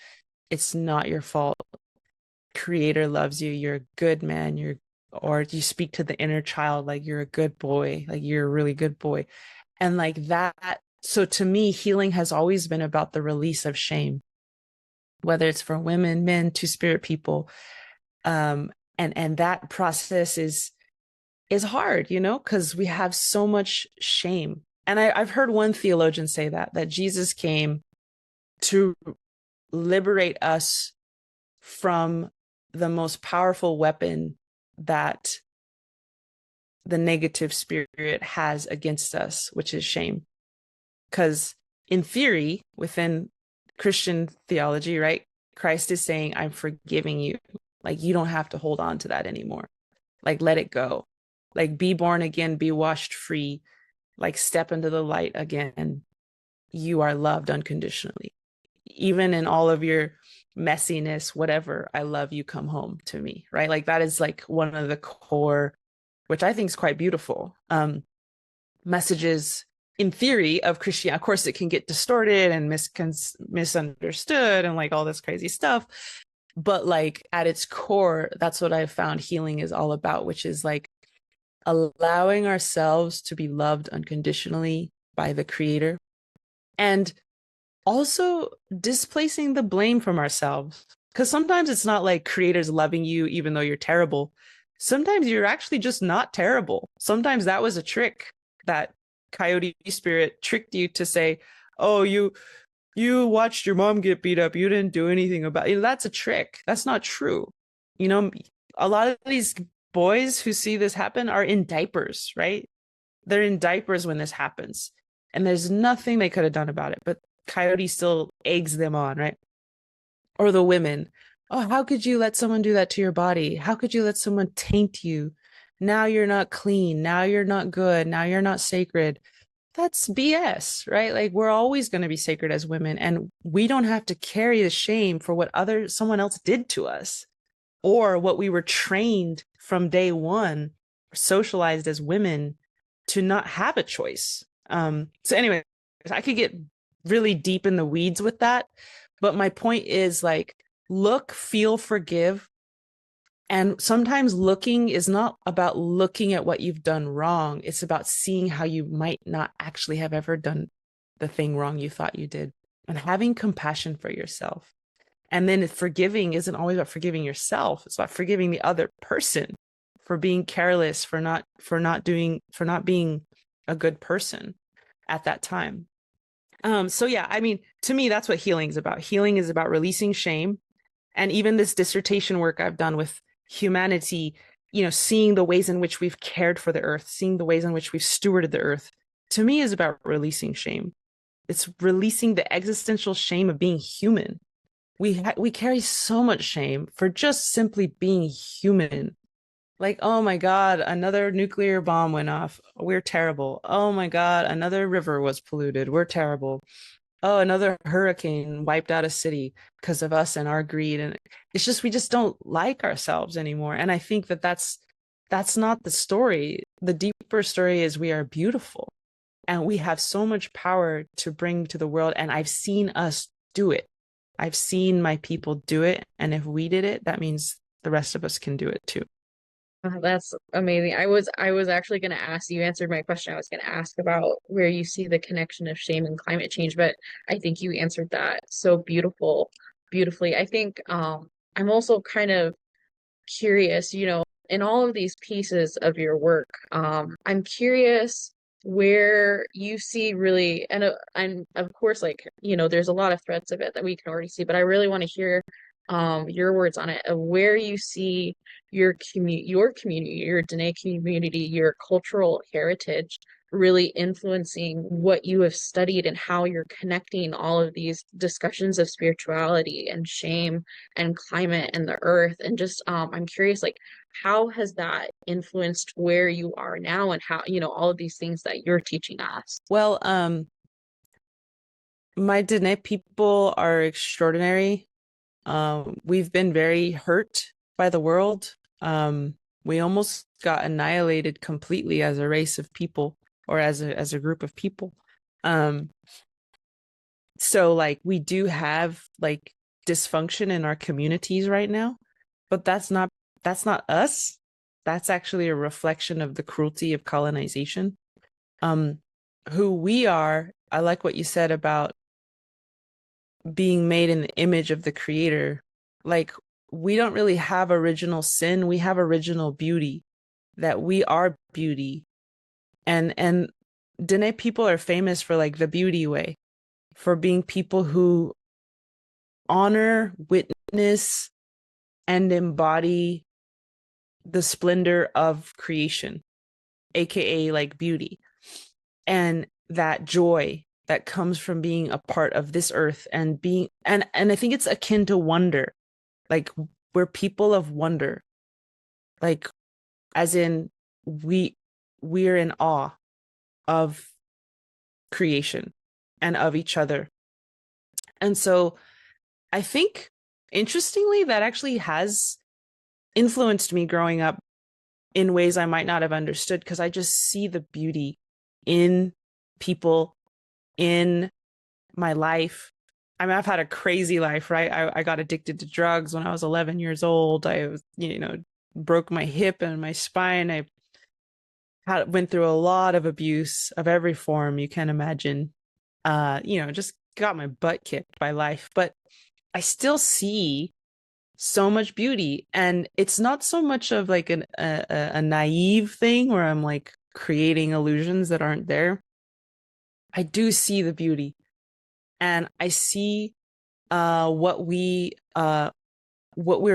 It's not your fault. Creator loves you. You're a good man. Or you speak to the inner child like you're a good boy, like you're a really good boy. And like that. So to me, healing has always been about the release of shame, whether it's for women, men, two-spirit people. And that process is hard, you know, because we have so much shame. And I've heard one theologian say that Jesus came to liberate us from the most powerful weapon that the negative spirit has against us, which is shame. Because in theory, within Christian theology, right, Christ is saying, I'm forgiving you. Like, you don't have to hold on to that anymore. Like, let it go. Like, be born again, be washed free, like step into the light again. You are loved unconditionally. Even in all of your messiness, whatever, I love you, come home to me, right? Like, that is like one of the core, which I think is quite beautiful, messages in theory of Christianity. Of course, it can get distorted and misunderstood and like all this crazy stuff. But like at its core, that's what I've found healing is all about, which is like allowing ourselves to be loved unconditionally by the Creator, and also displacing the blame from ourselves. Because sometimes it's not like Creator's loving you even though you're terrible. Sometimes you're actually just not terrible. Sometimes that was a trick that coyote spirit tricked you to say, oh, you watched your mom get beat up, you didn't do anything about it. That's a trick. That's not true. You know, a lot of these boys who see this happen are in diapers, right? They're in diapers when this happens, and there's nothing they could have done about it, but coyote still eggs them on, right? Or the women, oh, how could you let someone do that to your body? How could you let someone taint you? Now you're not clean. Now you're not good. Now you're not sacred. That's BS, right? Like, we're always going to be sacred as women, and we don't have to carry the shame for what someone else did to us or what we were trained from day one socialized as women to not have a choice. So anyway, I could get really deep in the weeds with that, but my point is, like, look, feel, forgive. And sometimes looking is not about looking at what you've done wrong. It's about seeing how you might not actually have ever done the thing wrong you thought you did, and having compassion for yourself. And then forgiving isn't always about forgiving yourself. It's about forgiving the other person for being careless, for not being a good person at that time. So yeah, I mean, to me, that's what healing is about. Healing is about releasing shame. And even this dissertation work I've done with humanity, seeing the ways in which we've cared for the earth, seeing the ways in which we've stewarded the earth, to me is about releasing shame. It's releasing the existential shame of being human. We carry so much shame for just simply being human. Like, oh my God, another nuclear bomb went off. We're terrible. Oh my God, another river was polluted. We're terrible. Oh, another hurricane wiped out a city because of us and our greed. And it's just, we just don't like ourselves anymore. And I think that that's not the story. The deeper story is we are beautiful and we have so much power to bring to the world. And I've seen us do it. I've seen my people do it. And if we did it, that means the rest of us can do it too. That's amazing. I was actually going to ask, you answered my question. I was going to ask about where you see the connection of shame and climate change, but I think you answered that so beautifully. I think I'm also kind of curious, in all of these pieces of your work, I'm curious where you see really, and of course, like, there's a lot of threads of it that we can already see, but I really want to hear your words on it, of where you see your community, your Dene community, your cultural heritage really influencing what you have studied and how you're connecting all of these discussions of spirituality and shame and climate and the earth. And just I'm curious, like, how has that influenced where you are now and how, all of these things that you're teaching us? Well, my Dene people are extraordinary. We've been very hurt by the world. We almost got annihilated completely as a race of people, or as a group of people. So like, we do have like dysfunction in our communities right now, but that's not us. That's actually a reflection of the cruelty of colonization. Who we are, I like what you said about being made in the image of the creator. Like, we don't really have original sin. We have original beauty, that we are beauty. And Dene people are famous for like the beauty way, for being people who honor, witness, and embody the splendor of creation, aka like beauty, and that joy that comes from being a part of this earth and being, and I think it's akin to wonder. Like, we're people of wonder, like, as in we're in awe of creation and of each other. And so I think, interestingly, that actually has influenced me growing up in ways I might not have understood, because I just see the beauty in people, in my life. I mean, I've had a crazy life, right? I got addicted to drugs when I was 11 years old. I was, broke my hip and my spine. I went through a lot of abuse of every form you can imagine. Just got my butt kicked by life, but I still see so much beauty. And it's not so much of like a naive thing where I'm like creating illusions that aren't there. I do see the beauty, and I see what we're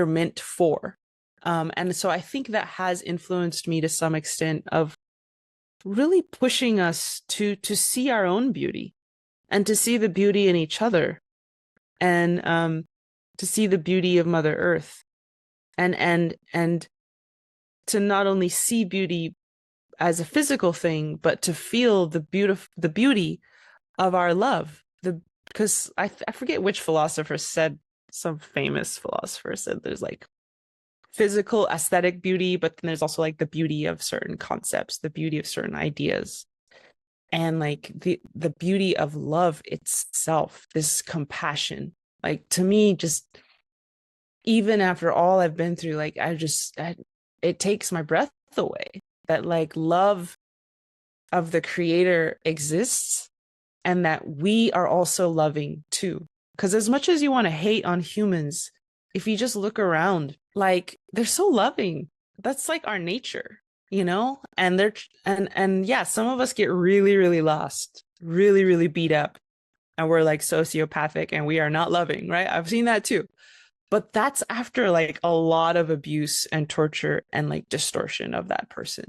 meant for. And so I think that has influenced me to some extent, of really pushing us to see our own beauty, and to see the beauty in each other, and to see the beauty of Mother Earth, and to not only see beauty as a physical thing, but to feel the beauty of our love. Because I forget which philosopher said, some famous philosopher said, there's like physical aesthetic beauty, but then there's also like the beauty of certain concepts, the beauty of certain ideas, and like the beauty of love itself, this compassion. Like, to me, just even after all I've been through, like it takes my breath away that like love of the Creator exists, and that we are also loving too. Because as much as you want to hate on humans, if you just look around, like, they're so loving. That's like our nature, you know? And yeah, some of us get really, really lost, really, really beat up, and we're like sociopathic and we are not loving, right? I've seen that too. But that's after like a lot of abuse and torture and like distortion of that person.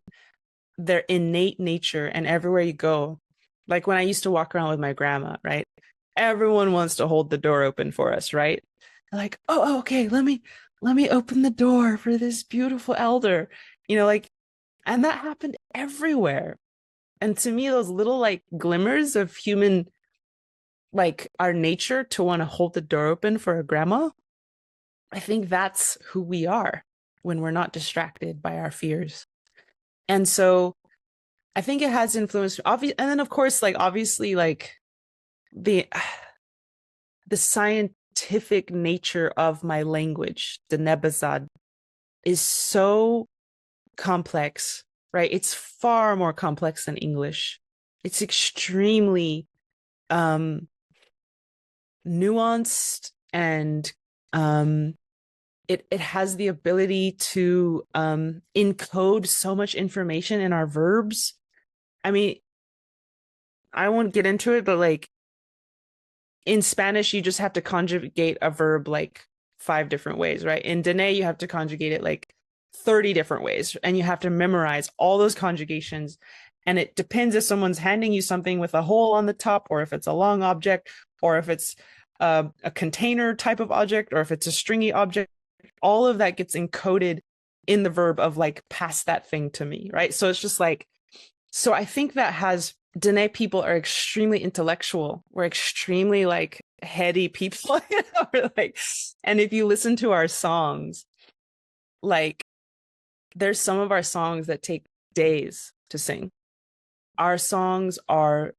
Their innate nature, and everywhere you go, like when I used to walk around with my grandma, right? Everyone wants to hold the door open for us, right? Like, oh, okay, let me open the door for this beautiful elder, you know, like, and that happened everywhere. And to me, those little like glimmers of human, like our nature to want to hold the door open for a grandma, I think that's who we are when we're not distracted by our fears. And so I think it has influenced, obvious, and then of course, like obviously, like the scientific nature of my language, the Nebazad, is so complex, right? It's far more complex than English. It's extremely nuanced, and it has the ability to encode so much information in our verbs. I mean, I won't get into it, but like in Spanish, you just have to conjugate a verb like 5 different ways, right? In Diné, you have to conjugate it like 30 different ways, and you have to memorize all those conjugations. And it depends if someone's handing you something with a hole on the top, or if it's a long object, or if it's a container type of object, or if it's a stringy object. All of that gets encoded in the verb of like, pass that thing to me, right? So it's just like, so I think that has, Diné people are extremely intellectual. We're extremely like heady people. You know? We're like, and if you listen to our songs, like there's some of our songs that take days to sing. Our songs are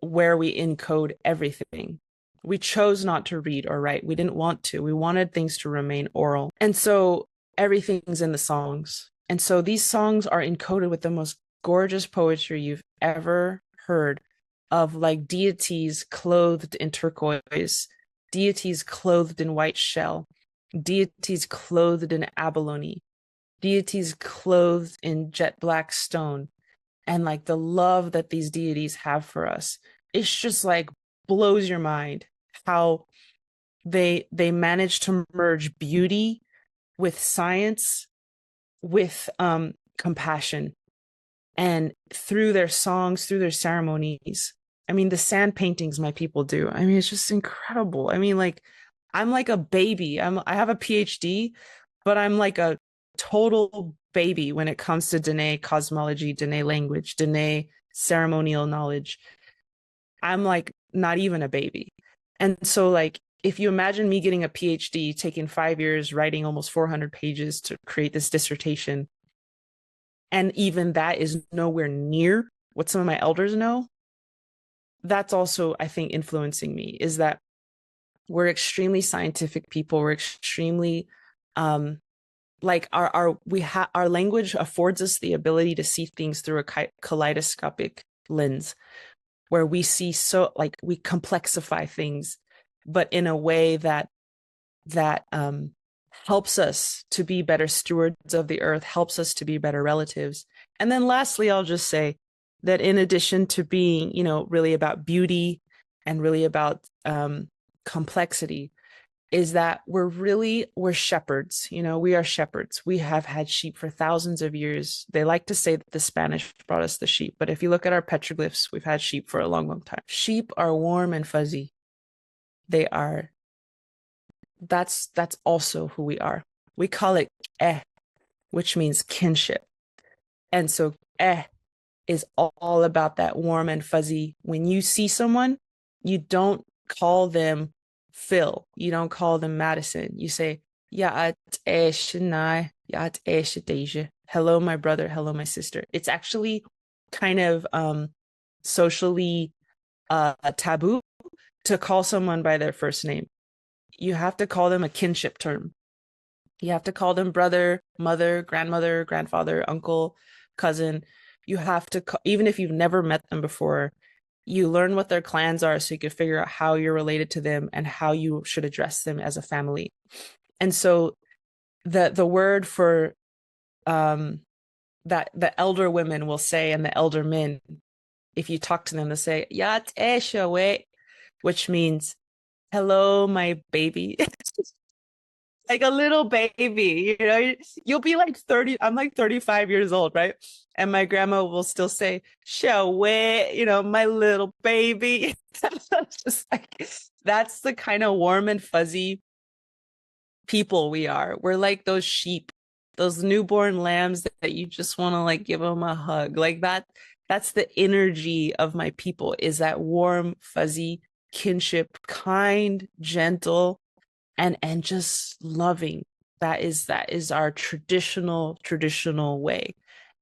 where we encode everything. We chose not to read or write. We didn't want to. We wanted things to remain oral. And so everything's in the songs. And so these songs are encoded with the most gorgeous poetry you've ever heard, of like deities clothed in turquoise, deities clothed in white shell, deities clothed in abalone, deities clothed in jet black stone. And like the love that these deities have for us, it's just like blows your mind how they manage to merge beauty with science, with compassion, and through their songs, through their ceremonies. I mean, the sand paintings my people do, I mean, it's just incredible. I mean, like, I'm like a baby. I have a PhD, but I'm like a total baby when it comes to Diné cosmology, Diné language, Diné ceremonial knowledge. I'm like not even a baby. And so like, if you imagine me getting a PhD, taking 5 years, writing almost 400 pages to create this dissertation, and even that is nowhere near what some of my elders know, that's also, I think, influencing me, is that we're extremely scientific people. We're extremely like our language affords us the ability to see things through a kaleidoscopic lens, where we see, so like we complexify things, but in a way that helps us to be better stewards of the earth, helps us to be better relatives. And then lastly, I'll just say that in addition to being, you know, really about beauty and really about complexity, is that we're shepherds. You know, we are shepherds. We have had sheep for thousands of years. They like to say that the Spanish brought us the sheep, but if you look at our petroglyphs, we've had sheep for a long, long time. Sheep are warm and fuzzy. They are, that's also who we are. We call it which means kinship. And so is all about that warm and fuzzy. When you see someone, you don't call them Phil, you don't call them Madison. You say, Yaat Eshinai, Yaat Eshideja. Hello, my brother. Hello, my sister. It's actually kind of socially taboo to call someone by their first name. You have to call them a kinship term. You have to call them brother, mother, grandmother, grandfather, uncle, cousin. You have to, even if you've never met them before, you learn what their clans are so you can figure out how you're related to them and how you should address them as a family. And so the word for that the elder women will say and the elder men, if you talk to them, they'll say, Yat eshawe, which means, hello, my baby. Like a little baby, you know, you'll be like 30. I'm like 35 years old, right? And my grandma will still say, Shawe, you know, my little baby. Just like, that's the kind of warm and fuzzy people we are. We're like those sheep, those newborn lambs that you just want to like give them a hug. Like that's the energy of my people, is that warm, fuzzy kinship, kind, gentle, and just loving. That is our traditional way.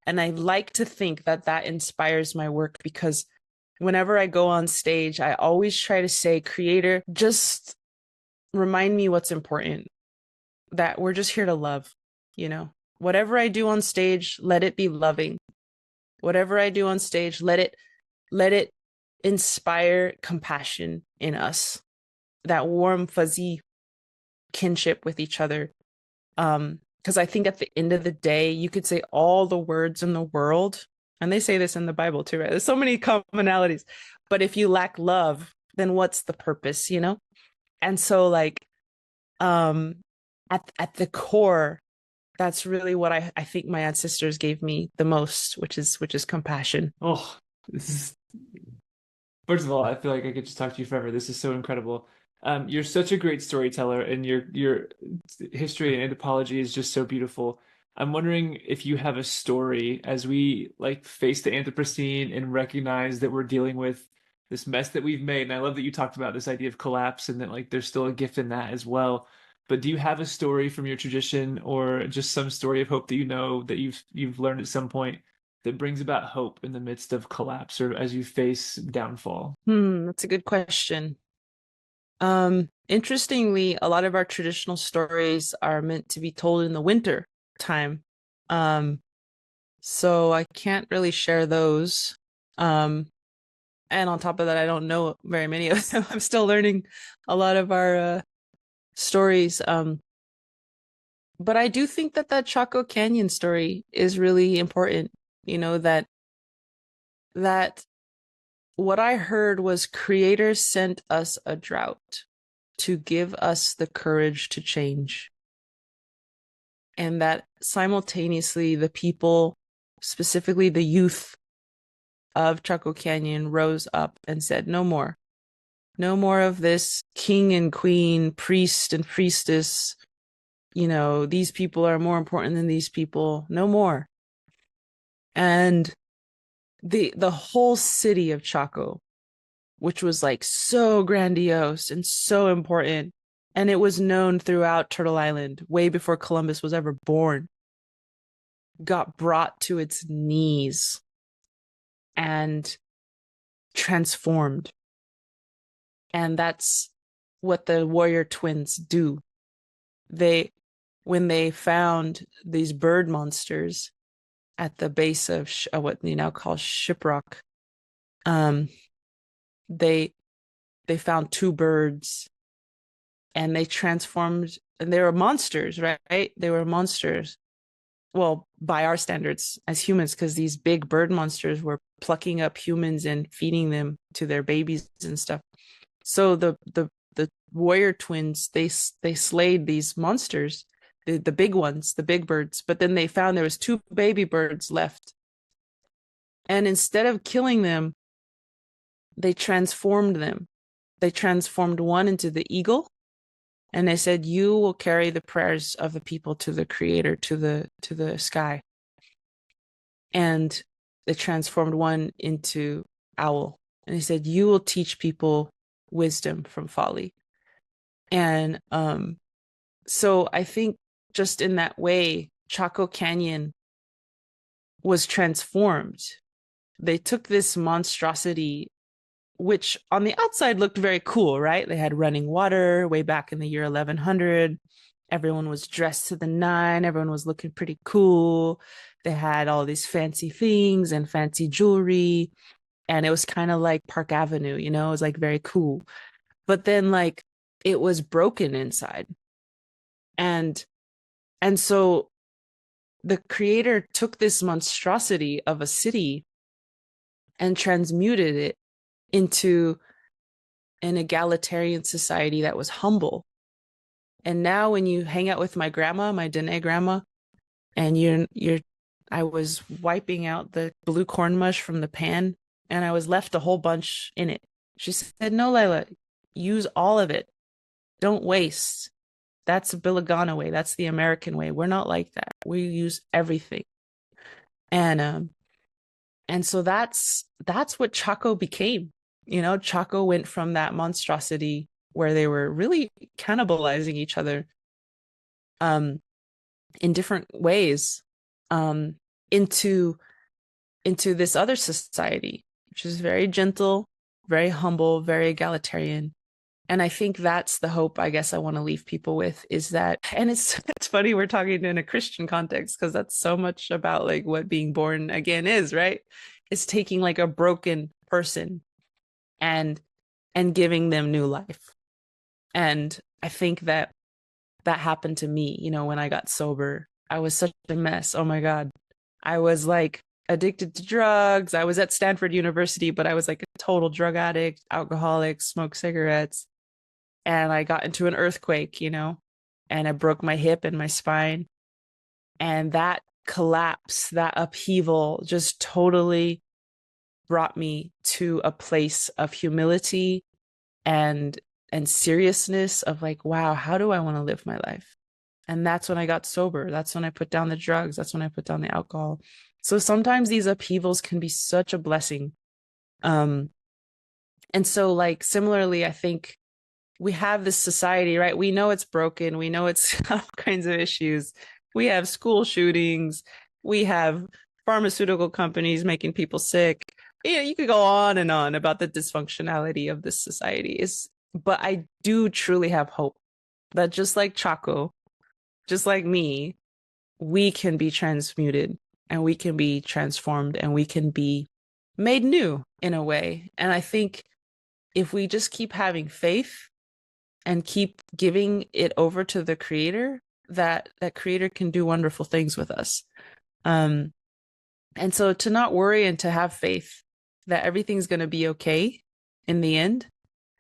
And I like to think that inspires my work, because whenever I go on stage, I always try to say, Creator, just remind me what's important, that we're just here to love, you know. Whatever I do on stage, let it be loving. Whatever I do on stage, let it inspire compassion in us, that warm, fuzzy kinship with each other. Because I think at the end of the day, you could say all the words in the world, and they say this in the Bible too, right? There's so many commonalities, but if you lack love, then what's the purpose, you know? And so like, at the core, that's really what I think my ancestors gave me the most, which is compassion. Oh, this is, first of all, I feel like I could just talk to you forever. This is so incredible. You're such a great storyteller, and your history and anthropology is just so beautiful. I'm wondering if you have a story as we like face the Anthropocene and recognize that we're dealing with this mess that we've made. And I love that you talked about this idea of collapse and that like there's still a gift in that as well. But do you have a story from your tradition, or just some story of hope that you know that you've learned at some point that brings about hope in the midst of collapse or as you face downfall? That's a good question. Interestingly, a lot of our traditional stories are meant to be told in the winter time. So I can't really share those. And on top of that, I don't know very many of them. I'm still learning a lot of our stories. But I do think that Chaco Canyon story is really important. You know, that what I heard was Creator sent us a drought to give us the courage to change. And that simultaneously the people, specifically the youth of Chaco Canyon, rose up and said, no more. No more of this king and queen, priest and priestess. You know, these people are more important than these people. No more. And the whole city of Chaco, which was like so grandiose and so important, and it was known throughout Turtle Island way before Columbus was ever born, got brought to its knees and transformed. And that's what the warrior twins do. When they found these bird monsters at the base of what you now call Shiprock, they found two birds, and they transformed, and they were monsters, right? They were monsters. Well, by our standards as humans, because these big bird monsters were plucking up humans and feeding them to their babies and stuff. So the warrior twins, they slayed these monsters, the big ones, the big birds, but then they found there was two baby birds left. And instead of killing them, they transformed them. They transformed one into the eagle, and they said, you will carry the prayers of the people to the Creator, to the sky. And they transformed one into owl, and they said, you will teach people wisdom from folly. And so I think just in that way, Chaco Canyon was transformed. They took this monstrosity, which on the outside looked very cool, right? They had running water way back in the year 1100. Everyone was dressed to the nine. Everyone was looking pretty cool. They had all these fancy things and fancy jewelry. And it was kind of like Park Avenue, you know, it was like very cool. But then like it was broken inside. And so the creator took this monstrosity of a city and transmuted it into an egalitarian society that was humble. And now when you hang out with my grandma, my Dene grandma, and I was wiping out the blue corn mush from the pan and I was left a whole bunch in it. She said, "No, Lyla, use all of it. Don't waste. That's the Billigana way. That's the American way. We're not like that. We use everything." And so that's what Chaco became. You know, Chaco went from that monstrosity where they were really cannibalizing each other in different ways into this other society, which is very gentle, very humble, very egalitarian. And I think that's the hope I guess I want to leave people with, is that, and it's funny we're talking in a Christian context because that's so much about like what being born again is, right? It's taking like a broken person and giving them new life. And I think that happened to me, you know, when I got sober. I was such a mess. Oh my God. I was like addicted to drugs. I was at Stanford University, but I was like a total drug addict, alcoholic, smoked cigarettes. And I got into an earthquake, you know, and I broke my hip and my spine. And that collapse, that upheaval just totally brought me to a place of humility and seriousness of like, wow, how do I want to live my life? And that's when I got sober. That's when I put down the drugs. That's when I put down the alcohol. So sometimes these upheavals can be such a blessing. And so like similarly, I think we have this society, right? We know it's broken. We know it's all kinds of issues. We have school shootings. We have pharmaceutical companies making people sick. You know, you could go on and on about the dysfunctionality of this society. But I do truly have hope that just like Chaco, just like me, we can be transmuted and we can be transformed and we can be made new in a way. And I think if we just keep having faith and keep giving it over to the creator, that creator can do wonderful things with us. And so to not worry and to have faith that everything's going to be okay in the end.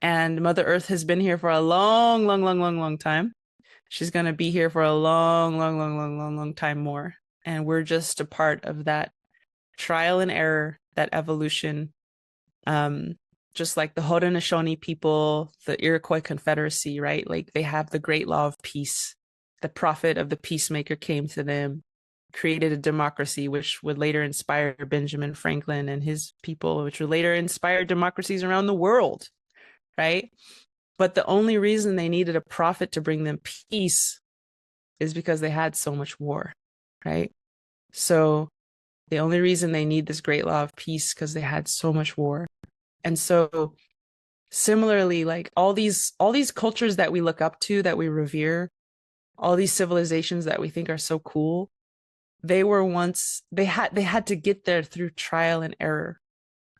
And Mother Earth has been here for a long, long, long, long, long time. She's going to be here for a long, long, long, long, long, long time more. And we're just a part of that trial and error, that evolution. Just like the Haudenosaunee people, the Iroquois Confederacy, right? Like they have the great law of peace. The prophet of the peacemaker came to them, created a democracy, which would later inspire Benjamin Franklin and his people, which would later inspire democracies around the world, right? But the only reason they needed a prophet to bring them peace is because they had so much war, right? So the only reason they need this great law of peace because they had so much war. And so similarly, like all these cultures that we look up to, that we revere, all these civilizations that we think are so cool, they were once, they had to get there through trial and error.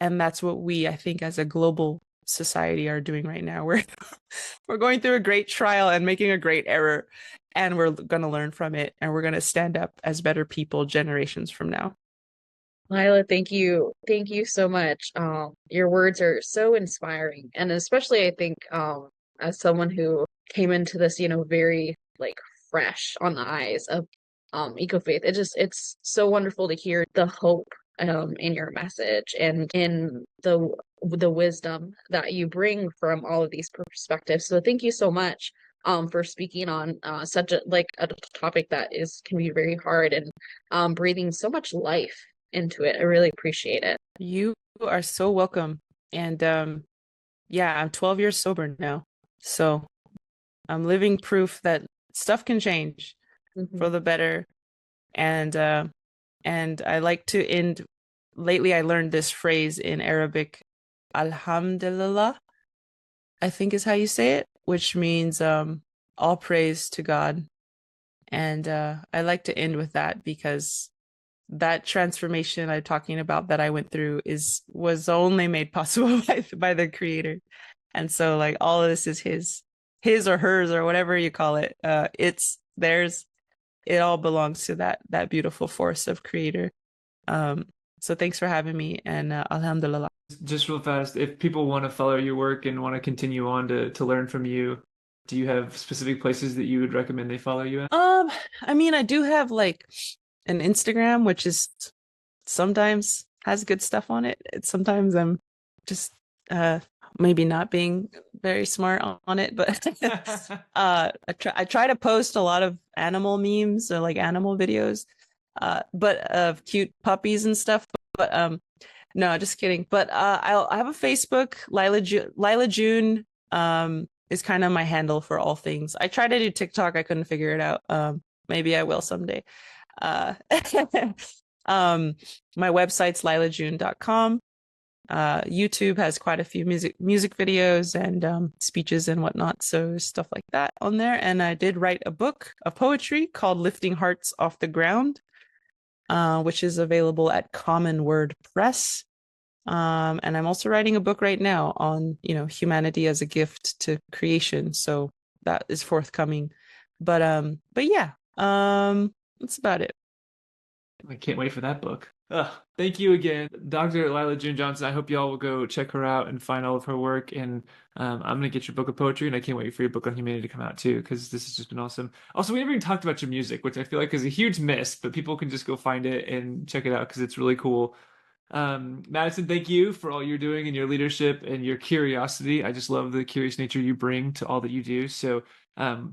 And that's what we, I think, as a global society are doing right now. We're going through a great trial and making a great error, and we're going to learn from it, and we're going to stand up as better people generations from now. Lyla, thank you. Thank you so much. Your words are so inspiring. And especially I think as someone who came into this, you know, very like fresh on the eyes of Ecofaith, it's so wonderful to hear the hope in your message and in the wisdom that you bring from all of these perspectives. So thank you so much for speaking on such a topic that can be very hard, and breathing so much life into it. I really appreciate it. You are so welcome. And yeah, I'm 12 years sober now. So I'm living proof that stuff can change Mhm. for the better. And I like to end. Lately, I learned this phrase in Arabic, Alhamdulillah, I think is how you say it, which means all praise to God. And I like to end with that because that transformation I'm talking about that I went through was only made possible by the Creator. And so like all of this is his or hers or whatever you call it. It's theirs. It all belongs to that beautiful force of Creator. So thanks for having me, and alhamdulillah. Just real fast, if people want to follow your work and want to continue on to learn from you, do you have specific places that you would recommend they follow you at? I mean, I do have like an Instagram, which is sometimes has good stuff on it. Sometimes I'm just maybe not being very smart on it, but I try to post a lot of animal memes or like animal videos, but of cute puppies and stuff. But no, just kidding. But I have a Facebook, Lyla June is kind of my handle for all things. I tried to do TikTok, I couldn't figure it out. Maybe I will someday. My website's lylajune.com. YouTube has quite a few music videos and speeches and whatnot, so stuff like that on there. And I did write a book of poetry called Lifting Hearts Off the Ground, which is available at Common Word Press. And I'm also writing a book right now on, humanity as a gift to creation. So that is forthcoming. But yeah, that's about it. I can't wait for that book. Thank you again, Dr. Lyla June Johnston. I hope y'all will go check her out and find all of her work. And I'm going to get your book of poetry, and I can't wait for your book on humanity to come out too, because this has just been awesome. Also, we never even talked about your music, which I feel like is a huge miss, but people can just go find it and check it out because it's really cool. Madison, thank you for all you're doing and your leadership and your curiosity. I just love the curious nature you bring to all that you do. So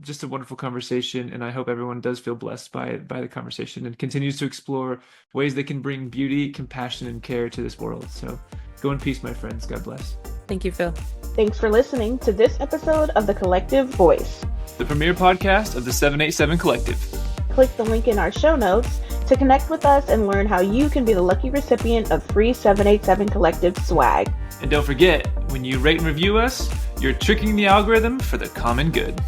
just a wonderful conversation, and I hope everyone does feel blessed by the conversation and continues to explore ways they can bring beauty, compassion, and care to this world. So go in peace, my friends. God bless. Thank you, Phil. Thanks for listening to this episode of The Collective Voice, the premier podcast of the 787 Collective. Click the link in our show notes to connect with us and learn how you can be the lucky recipient of free 787 Collective swag. And don't forget, when you rate and review us, you're tricking the algorithm for the common good.